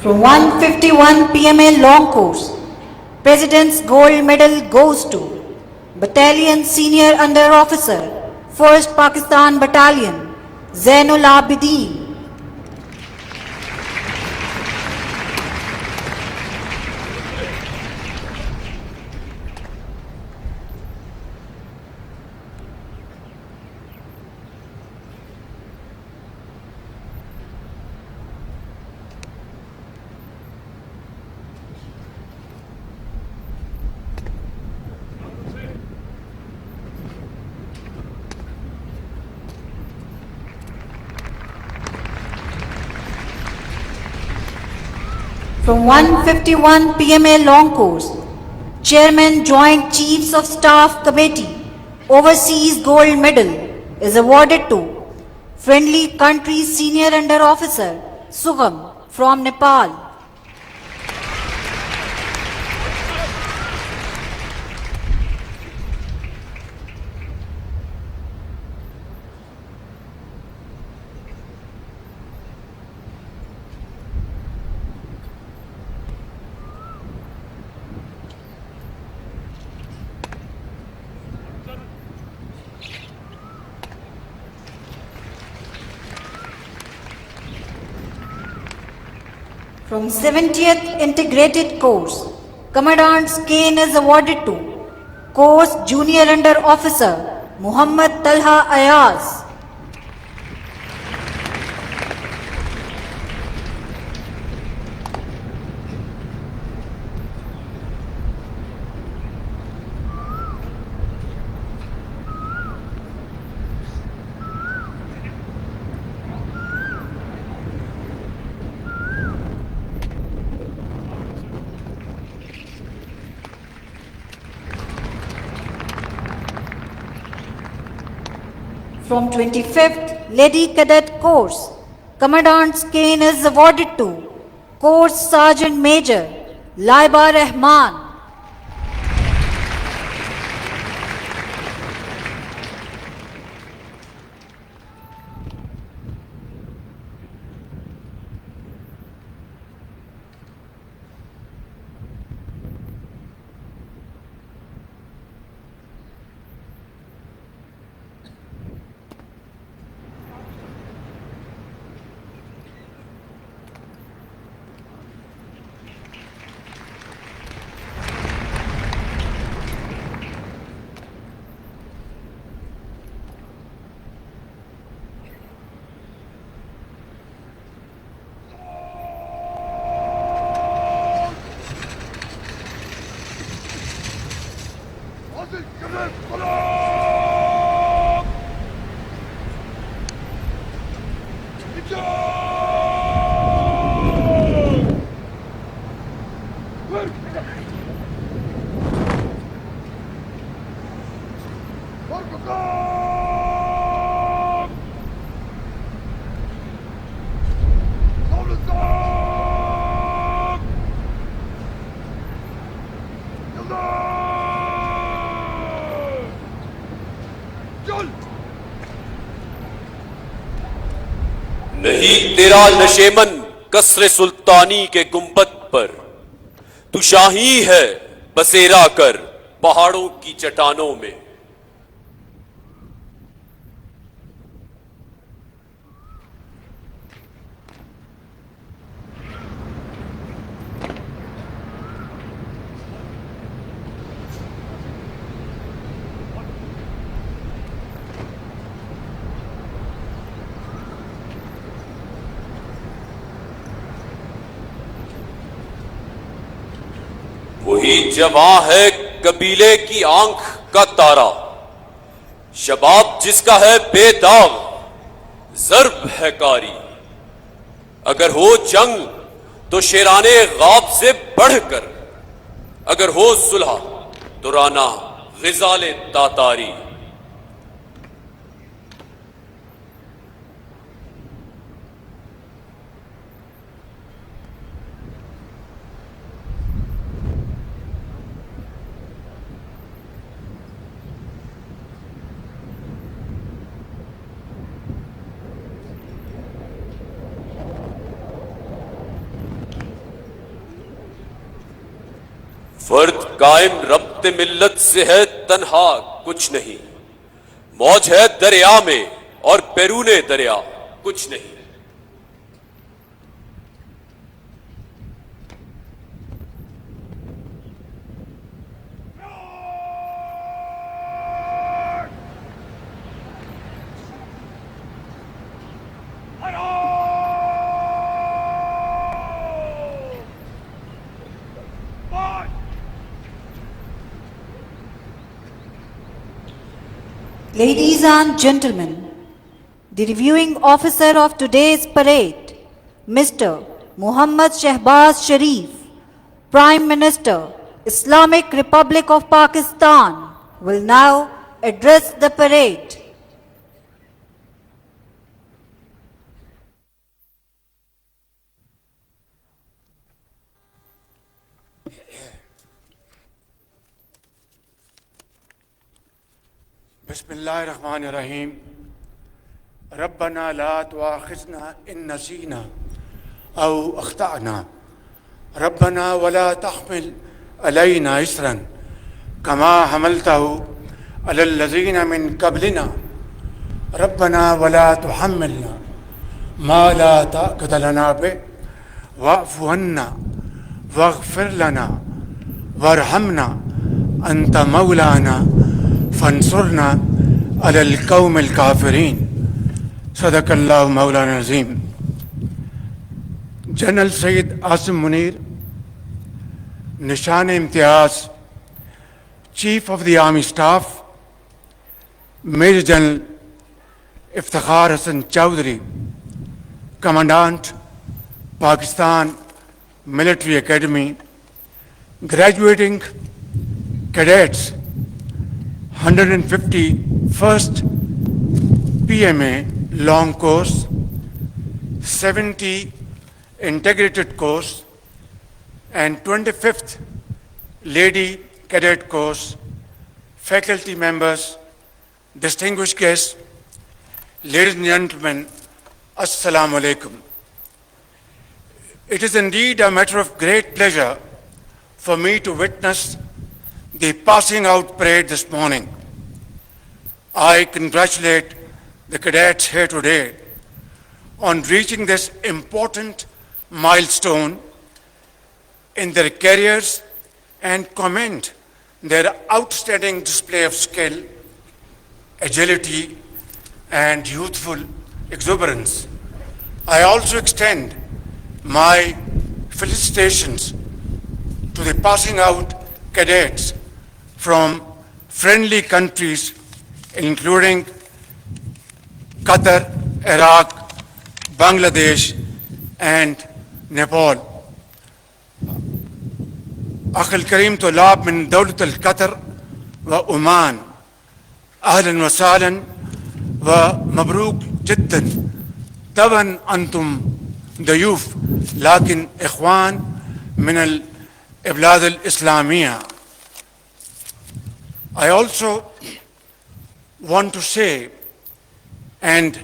From 151 PMA long course, President's Gold Medal goes to Battalion Senior Under Officer, 1st Pakistan Battalion, Zainul Abidin. From 151 PMA long course, Chairman Joint Chiefs of Staff Committee, Overseas Gold Medal is awarded to Friendly Country Senior Under Officer Sugam from Nepal. From 70th Integrated Course, Commandant's Cane is awarded to Course Junior Under Officer Muhammad Talha Ayaz. from 25th Lady Cadet Course, Commandant's cane is awarded to Course Sergeant Major Laiba Rahman. नहीं तेरा नशेमन कसरे सुल्तानी के गुंबद पर, तू शाही है बसेरा कर पहाड़ों की चट्टानों में। वही जवां है कबीले की आंख का तारा, शबाब जिसका है बेदाग, जर्ब है कारी। अगर हो जंग तो शेराने गाब से बढ़कर, अगर हो सुलह तो राना गिजाले तातारी। फर्द कायम रब्ते मिल्लत से है तन्हा कुछ नहीं, मौज है दरिया में और बैरूने दरिया कुछ नहीं। Ladies and gentlemen, the reviewing officer of today's parade, Mr. Muhammad Shehbaz Sharif, Prime Minister, Islamic Republic of Pakistan, will now address the parade. बिस्मिल्लाहिर्रहमानिर्रहीम। रब्बना ला तुआखिज़ना इन नसीना औ अख्ताना, रब्बना वला तहमिल अलैना इसरन कमा हमलतहु अलल्लज़ीना मिन क़ब्लिना, रब्बना वला तुहम्मिलना मा ला ताक़त लना बिह वअफ़ु अन्ना वग़फ़िर लना वरहमना अंत मौलाना फंसुरना अलल कौमिल काफिरीन। सदक़ल्लाहु मौलाना अज़ीम। General Syed Asim Munir, Nishan Imtiaz, chief of the army staff, major general Iftikhar Hassan Chaudhry, commandant Pakistan military academy, graduating cadets 151st PMA long course, 70 integrated course, and 25th Lady Cadet course, faculty members, distinguished guests, ladies and gentlemen, Assalamu alaikum. It is indeed a matter of great pleasure for me to witness the passing out parade this morning. I congratulate the cadets here today on reaching this important milestone in their careers and commend their outstanding display of skill, agility, and youthful exuberance. I also extend my felicitations to the passing out cadets from friendly countries including Qatar, Iraq, Bangladesh, and Nepal. أخ الكريم طلاب من دولة القطر وعمان، أهلا وسهلا ومبروك جدا. طبعا أنتم ضيوف لكن إخوان من البلاد الإسلامية. I also want to say, and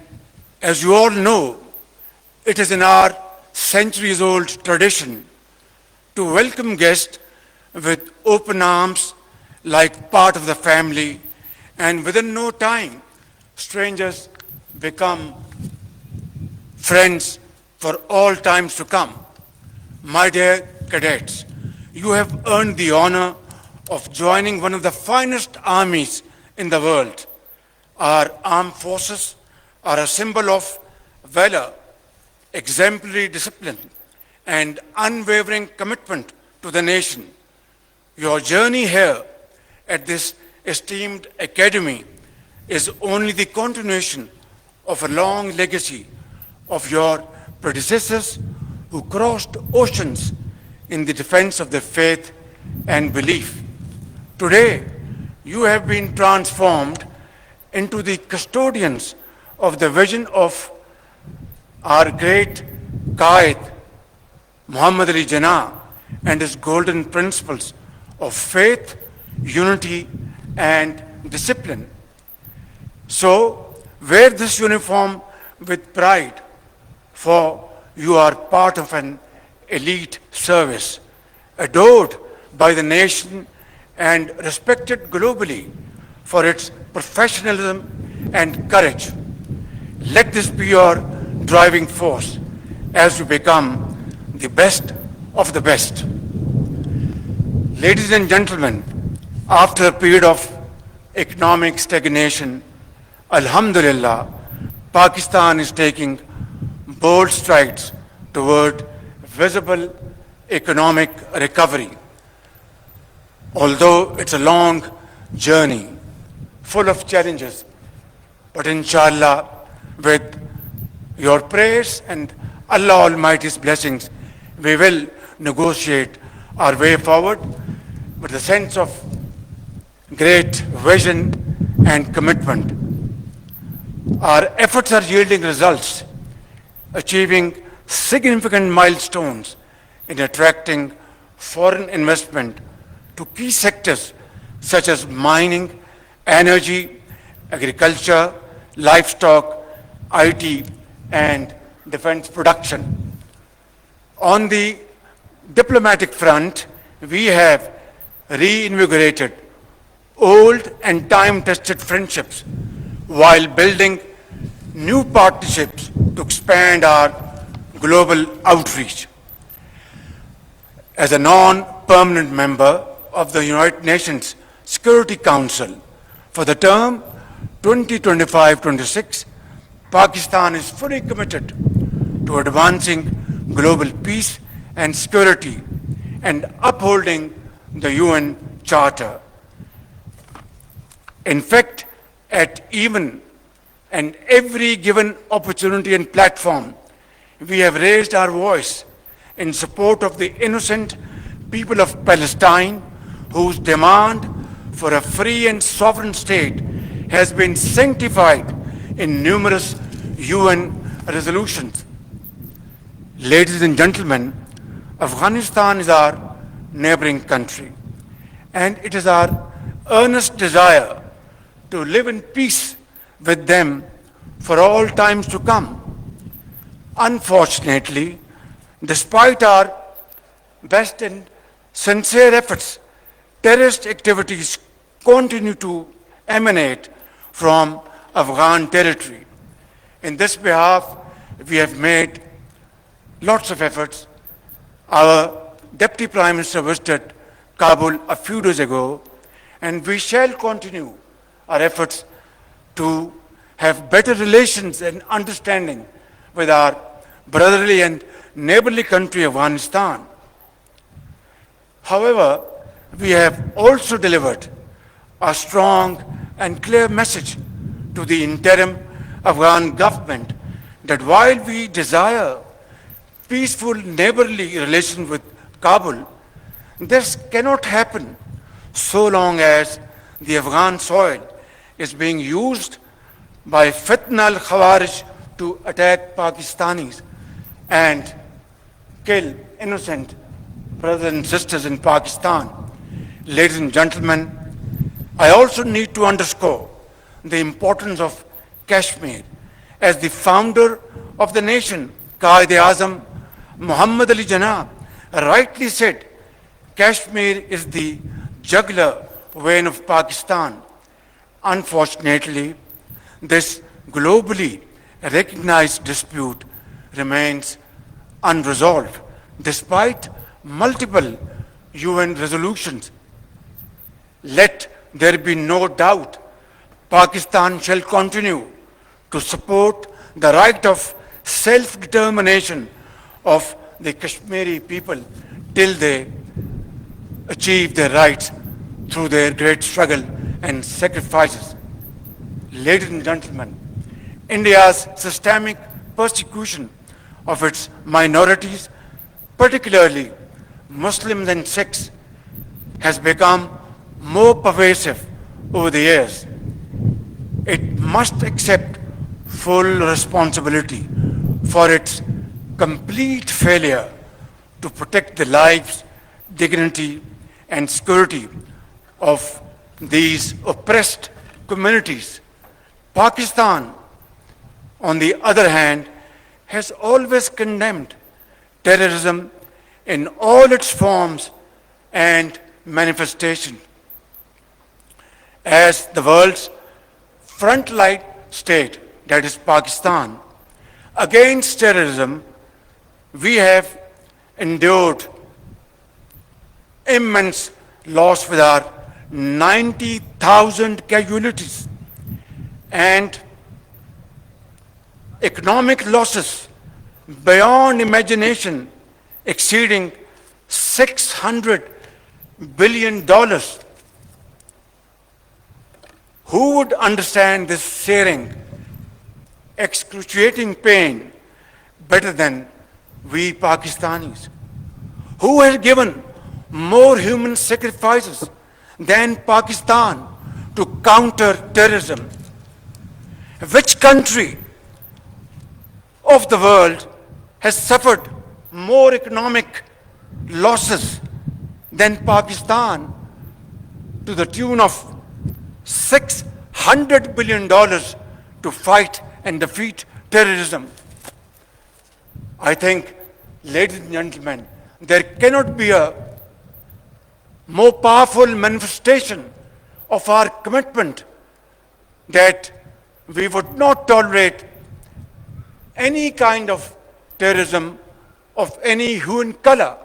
as you all know, it is in our centuries-old tradition to welcome guests with open arms like part of the family, and within no time, strangers become friends for all times to come. My dear cadets, you have earned the honor of joining one of the finest armies in the world. Our armed forces are a symbol of valor, exemplary discipline, and unwavering commitment to the nation. Your journey here at this esteemed academy is only the continuation of a long legacy of your predecessors who crossed oceans in the defense of their faith and belief. Today, you have been transformed into the custodians of the vision of our great Qaid, Muhammad Ali Jinnah, and his golden principles of faith, unity, and discipline. So, wear this uniform with pride, for you are part of an elite service, adored by the nation and respected globally for its professionalism and courage. Let this be your driving force as you become the best of the best. Ladies and gentlemen, after a period of economic stagnation, Alhamdulillah, Pakistan is taking bold strides toward visible economic recovery. Although it's a long journey, full of challenges, but inshallah, with your prayers and Allah Almighty's blessings, we will negotiate our way forward with a sense of great vision and commitment. Our efforts are yielding results, achieving significant milestones in attracting foreign investment to key sectors such as mining, energy, agriculture, livestock, IT, and defense production. On the diplomatic front, we have reinvigorated old and time-tested friendships while building new partnerships to expand our global outreach. As a non-permanent member of the United Nations Security Council for the term 2025-26, Pakistan is fully committed to advancing global peace and security and upholding the UN Charter. In fact, at even and every given opportunity and platform, we have raised our voice in support of the innocent people of Palestine, whose demand for a free and sovereign state has been sanctified in numerous UN resolutions. Ladies and gentlemen, Afghanistan is our neighboring country, and it is our earnest desire to live in peace with them for all times to come. Unfortunately, despite our best and sincere efforts, terrorist activities continue to emanate from Afghan territory. In this behalf, we have made lots of efforts. Our Deputy Prime Minister visited Kabul a few days ago, and we shall continue our efforts to have better relations and understanding with our brotherly and neighborly country, Afghanistan. However, we have also delivered a strong and clear message to the interim Afghan government that while we desire peaceful neighborly relations with Kabul, this cannot happen so long as the Afghan soil is being used by Fitna al-Khawarij to attack Pakistanis and kill innocent brothers and sisters in Pakistan. Ladies and gentlemen, I also need to underscore the importance of Kashmir. As the founder of the nation, Quaid-e-Azam Muhammad Ali Jinnah rightly said, Kashmir is the jugular vein of Pakistan. Unfortunately, this globally recognized dispute remains unresolved despite multiple UN resolutions. Let there be no doubt, Pakistan shall continue to support the right of self-determination of the Kashmiri people till they achieve their rights through their great struggle and sacrifices. Ladies and gentlemen, India's systemic persecution of its minorities, particularly Muslims and Sikhs, has become more pervasive over the years. It must accept full responsibility for its complete failure to protect the lives, dignity, and security of these oppressed communities. Pakistan, on the other hand, has always condemned terrorism in all its forms and manifestations. As the world's frontline state, that is Pakistan, against terrorism, we have endured immense loss with our 90,000 casualties and economic losses beyond imagination exceeding $600 billion. Who would understand this searing, excruciating pain better than we Pakistanis? Who has given more human sacrifices than Pakistan to counter terrorism? Which country of the world has suffered more economic losses than Pakistan to the tune of $600 billion to fight and defeat terrorism? I think, ladies and gentlemen, there cannot be a more powerful manifestation of our commitment that we would not tolerate any kind of terrorism of any hue and color.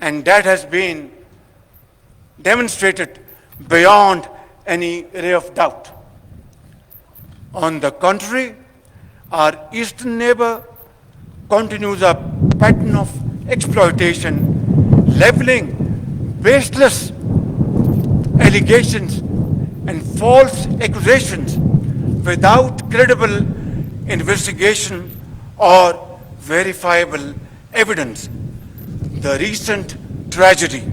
And that has been demonstrated beyond any ray of doubt. On the contrary, our eastern neighbor continues a pattern of exploitation, leveling baseless allegations and false accusations without credible investigation or verifiable evidence. The recent tragedy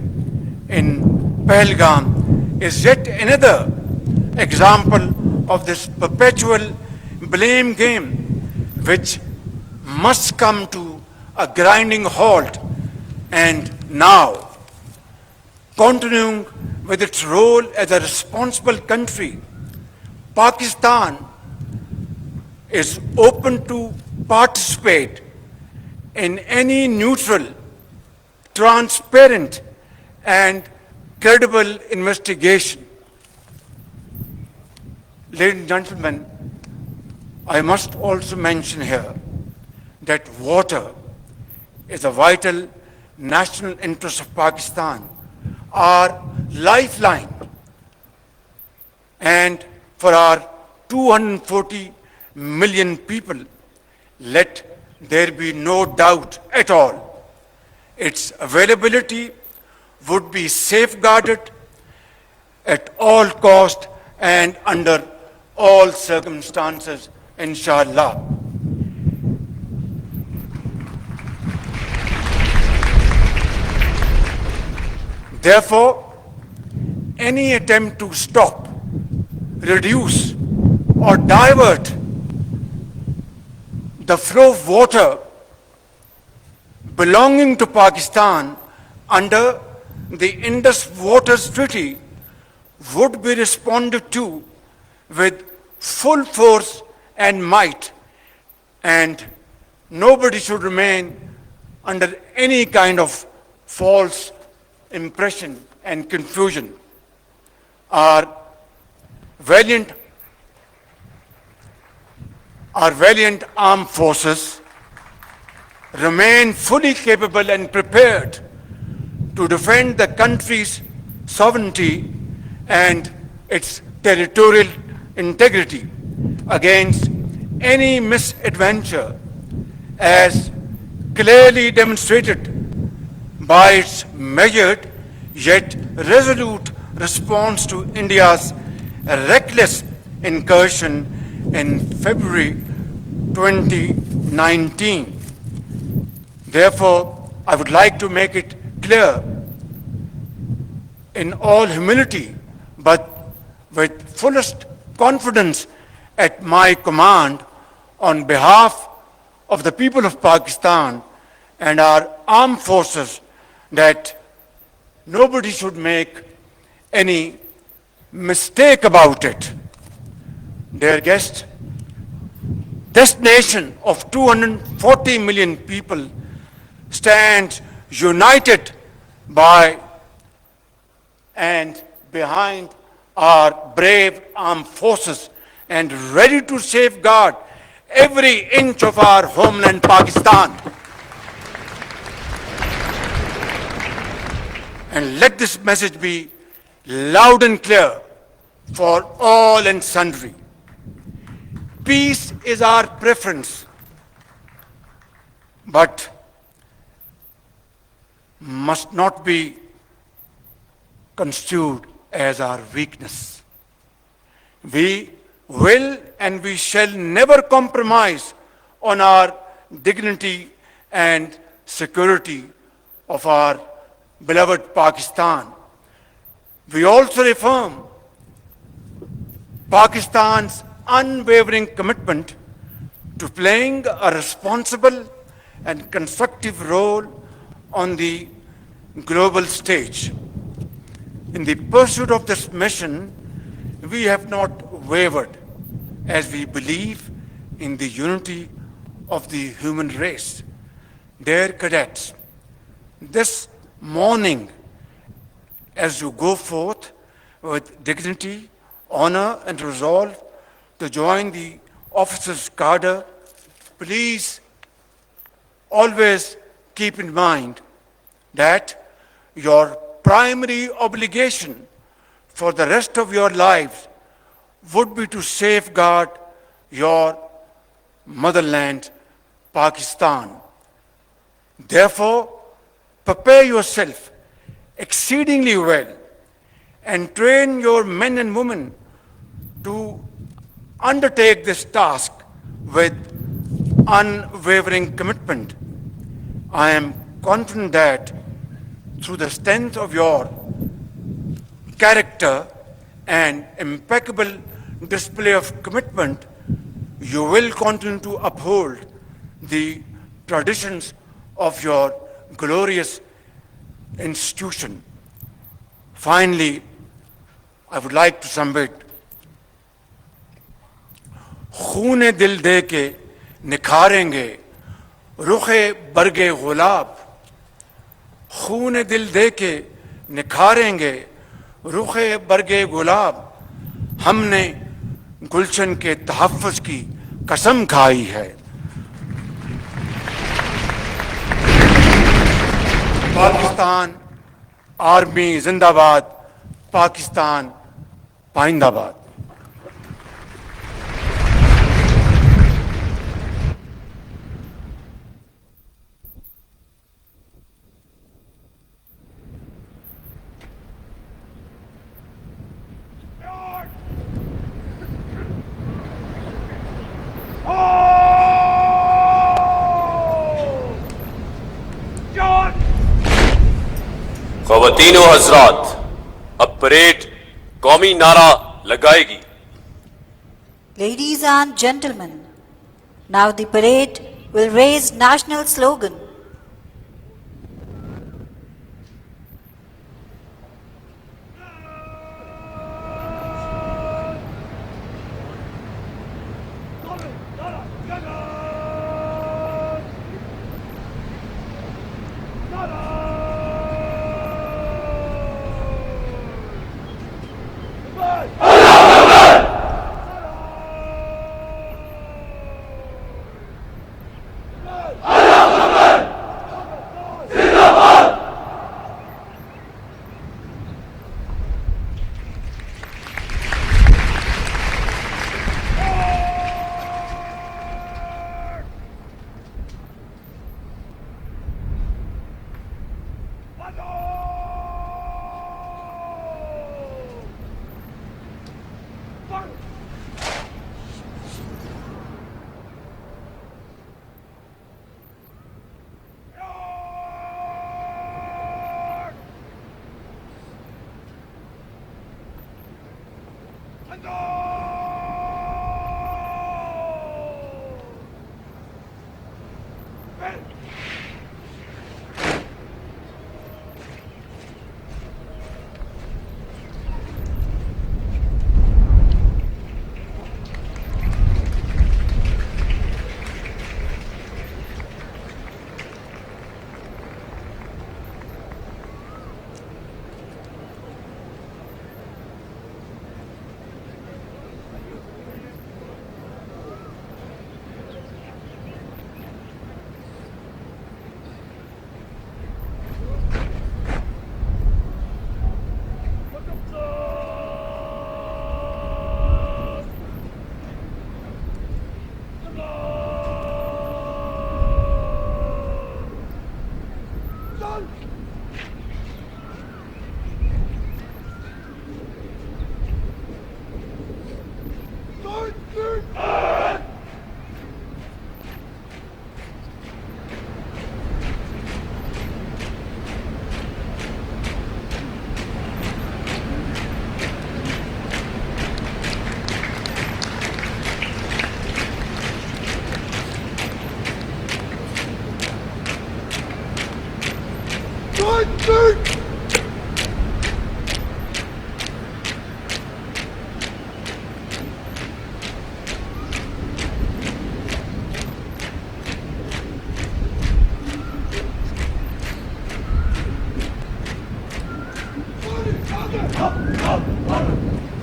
in Pahalgam is yet another example of this perpetual blame game which must come to a grinding halt. And now, continuing with its role as a responsible country, Pakistan is open to participate in any neutral, transparent, and credible investigation. Ladies and gentlemen, I must also mention here that water is a vital national interest of Pakistan, our lifeline, and for our 240 million people, let there be no doubt at all. Its availability would be safeguarded at all cost and under all circumstances, inshallah. Therefore, any attempt to stop, reduce, or divert the flow of water belonging to Pakistan under the Indus Waters Treaty would be responded to with full force and might, and nobody should remain under any kind of false impression and confusion. Our valiant armed forces remain fully capable and prepared to defend the country's sovereignty and its territorial integrity against any misadventure, as clearly demonstrated by its measured yet resolute response to India's reckless incursion in February 2019. Therefore, I would like to make it clear in all humility, but with fullest confidence at my command, on behalf of the people of Pakistan and our armed forces, that nobody should make any mistake about it. Dear guests, this nation of 240 million people stands united by and behind our brave armed forces and ready to safeguard every inch of our homeland, Pakistan. And let this message be loud and clear for all and sundry. Peace is our preference, but must not be construed as our weakness. We will and we shall never compromise on our dignity and security of our beloved Pakistan. We also affirm Pakistan's unwavering commitment to playing a responsible and constructive role on the global stage. In the pursuit of this mission, we have not wavered, as we believe in the unity of the human race. Dear cadets, this morning, as you go forth with dignity, honor, and resolve to join the officers' cadre, please always keep in mind that your primary obligation for the rest of your lives would be to safeguard your motherland, Pakistan. Therefore, prepare yourself exceedingly well and train your men and women to undertake this task with unwavering commitment. I am confident that through the strength of your character and impeccable display of commitment, you will continue to uphold the traditions of your glorious institution. Finally, I would like to submit, खूने दिल दे के निखारेंगे रुखे बरगे गुलाब, खूने दिल दे के निखारेंगे रुखे बरगे गुलाब, हमने गुलशन के तहफ़्फ़ुज़ की कसम खाई है। पाकिस्तान आर्मी जिंदाबाद, पाकिस्तान पाइंदाबाद। ख़वातीनो हज़रात, अब परेड कौमी नारा लगाएगी। Ladies and gentlemen, now the parade will raise national slogan.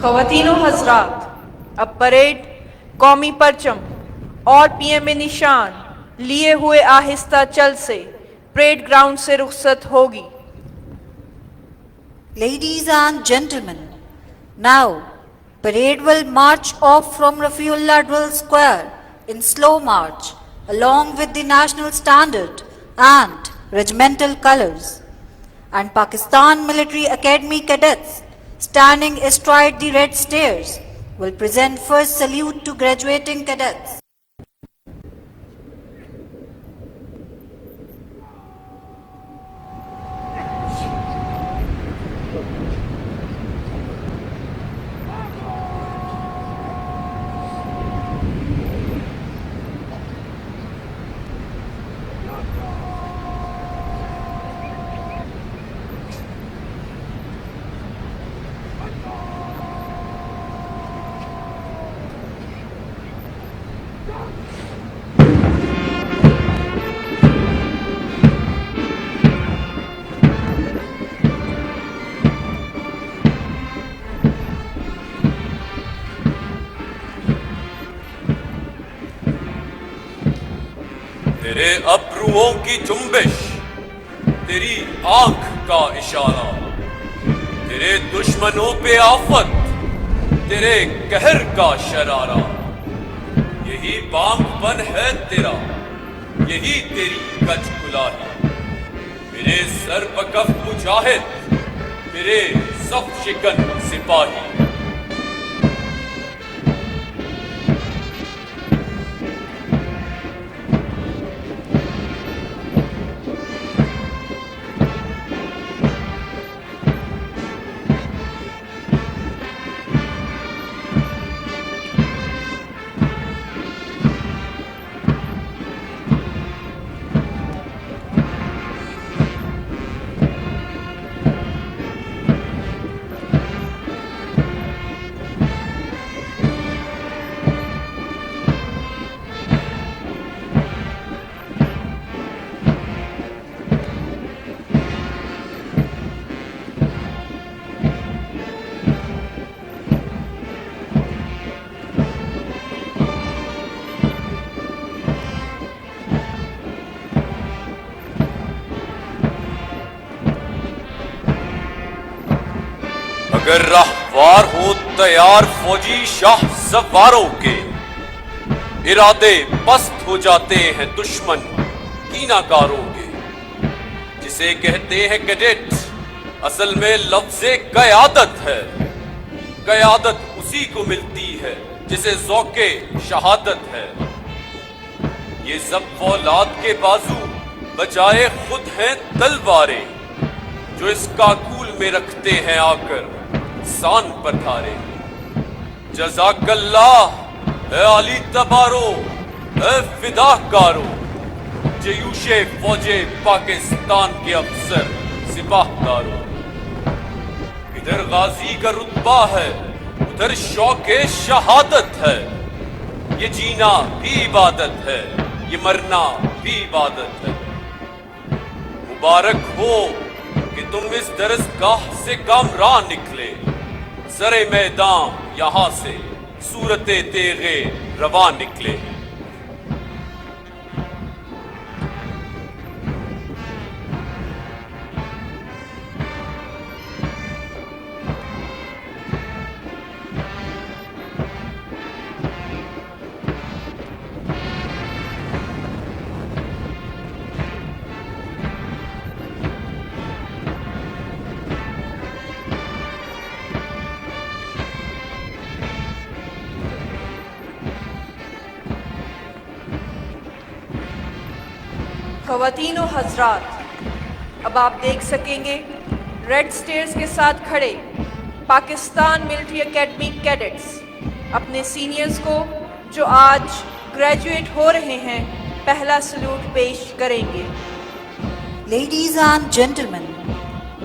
ख़वातीनो हज़रात, अब परेड कौमी परचम और पीएमए निशान लिए हुए आहिस्ता चल से परेड ग्राउंड से रुखसत होगी। Ladies and gentlemen, now parade will march off from Rafiullah Drill Square in slow march along with the national standard and regimental colors, and Pakistan Military Academy cadets standing astride the red stairs will present first salute to graduating cadets. तेरे अब्रुओं की जुम्बिश, तेरी आंख का इशारा, तेरे दुश्मनों पे आफत, तेरे कहर का शरारा, यही बांगपन है तेरा, यही तेरी कच कुलाही। मेरे सर पकफ मुजाहिद, मेरे सफ शिकन सिपाही। अगर रहवार हो तैयार फौजी शाह सवारों के, इरादे पस्त हो जाते हैं दुश्मन कीनाकारों के। जिसे कहते हैं कैडेट, असल में लफ्ज़े क़यादत है। क़यादत उसी को मिलती है जिसे ज़ौक़े शहादत है। ये सब औलाद के बाजू बजाए खुद हैं तलवारें, जो इस काकूल में रखते हैं आकर सान पर धारे। जज़ाकल्लाह ए अली तबारो, ए फिदाकारो, जयूशे फौजे पाकिस्तान के अफसर सिपाहदारो। इधर गाजी का रुतबा है, उधर शौक़े शहादत है। ये जीना भी इबादत है, ये मरना भी इबादत है। मुबारक हो कि तुम इस दरसगाह से कामरान निकले। सरे मैदान यहां से सूरते तेगे रवा निकले। ख़वातीन और हज़रात, अब आप देख सकेंगे रेड स्टेयर्स के साथ खड़े पाकिस्तान मिलिट्री एकेडमी कैडेट्स अपने सीनियर्स को, जो आज ग्रेजुएट हो रहे हैं, पहला सल्यूट पेश करेंगे। Ladies and gentlemen,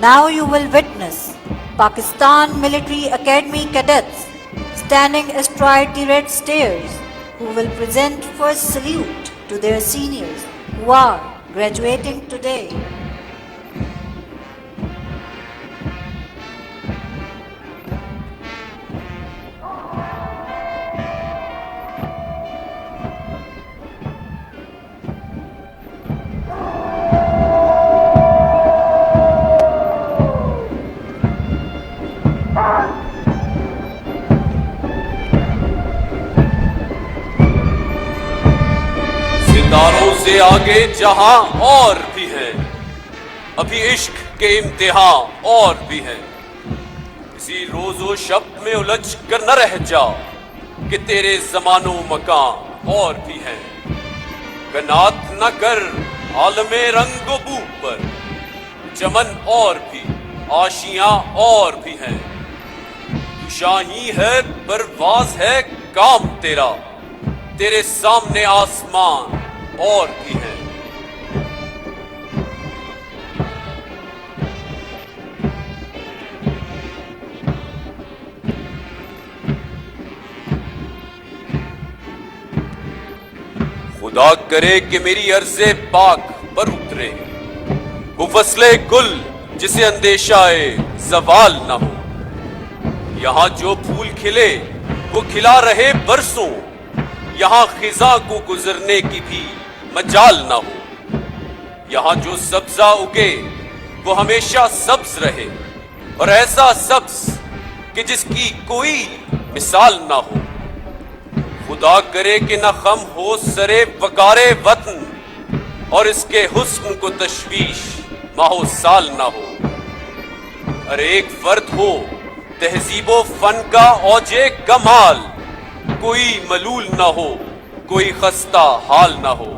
now you will witness Pakistan Military Academy cadets standing astride the red stairs, who will present first salute to their seniors who are graduating today. सितारों से आगे जहां और भी है, अभी इश्क के इम्तिहान और भी है। इसी रोजो शब में उलझ कर न रह जा कि तेरे जमानो मकान और भी हैं। कनात न कर आलमे रंगो बू पर, चमन और भी आशियां और भी हैं। तू शाही है, परवाज है काम तेरा, तेरे सामने आसमान और भी है। खुदा करे कि मेरी अर्ज़े पाक पर उतरे वो फसले गुल जिसे अंदेशाए ज़वाल न हो। यहां जो फूल खिले वो खिला रहे बरसों, यहां खिजा को गुजरने की भी मजाल ना हो। यहां जो सब्जा उगे वो हमेशा सब्ज रहे, और ऐसा सब्ज कि जिसकी कोई मिसाल ना हो। खुदा करे कि न खम हो सरे वकारे वतन, और इसके हुस्न को तशवीश माहो साल ना हो। हर एक फर्द हो तहजीबो फन का औजे कमाल, कोई मलूल ना हो, कोई खस्ता हाल ना हो।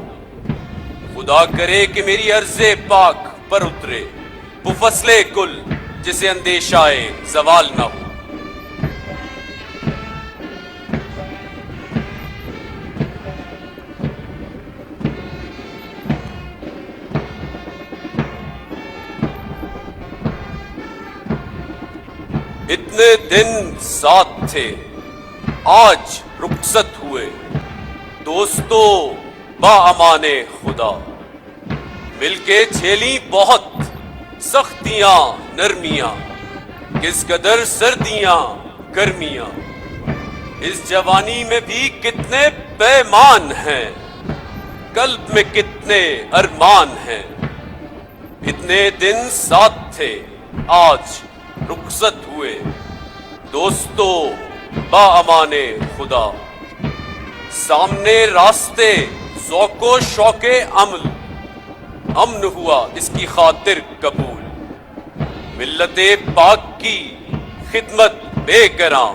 खुदा करे कि मेरी अर्ज़े पाक पर उतरे वो फसले कुल, जिसे अंदेशाए जवाल ना हो। इतने दिन साथ थे, आज रुखसत हुए, दोस्तों बाअमाने खुदा। मिलके झेली बहुत सख्तियां नरमियां, किस कदर सर्दियां गर्मियां। इस जवानी में भी कितने पैमान हैं, कल्ब में कितने अरमान हैं। इतने दिन साथ थे, आज रुखसत हुए, दोस्तों बाअमाने खुदा। सामने रास्ते ज़ौक़ो शौक़े अमल, अमन हुआ इसकी खातिर कबूल। मिल्लते पाक की खिदमत बेकरां,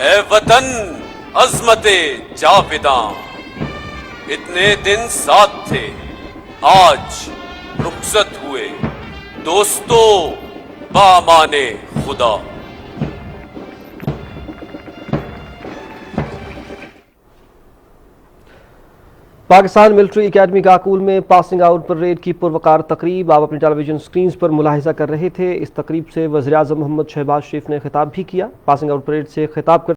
ए वतन अज़मते जाविदां। इतने दिन साथ थे, आज रुखसत हुए, दोस्तों बामाने खुदा। पाकिस्तान मिलिट्री एकेडमी काकूल में पासिंग आउट परेड की पुरवकार तकरीब आप अपनी टेलीविजन स्क्रीन पर मुलाहिजा कर रहे थे। इस तकरीब से वज़ीर-ए-आज़म मोहम्मद शहबाज शरीफ ने खिताब भी किया। पासिंग आउट परेड से खिताब कर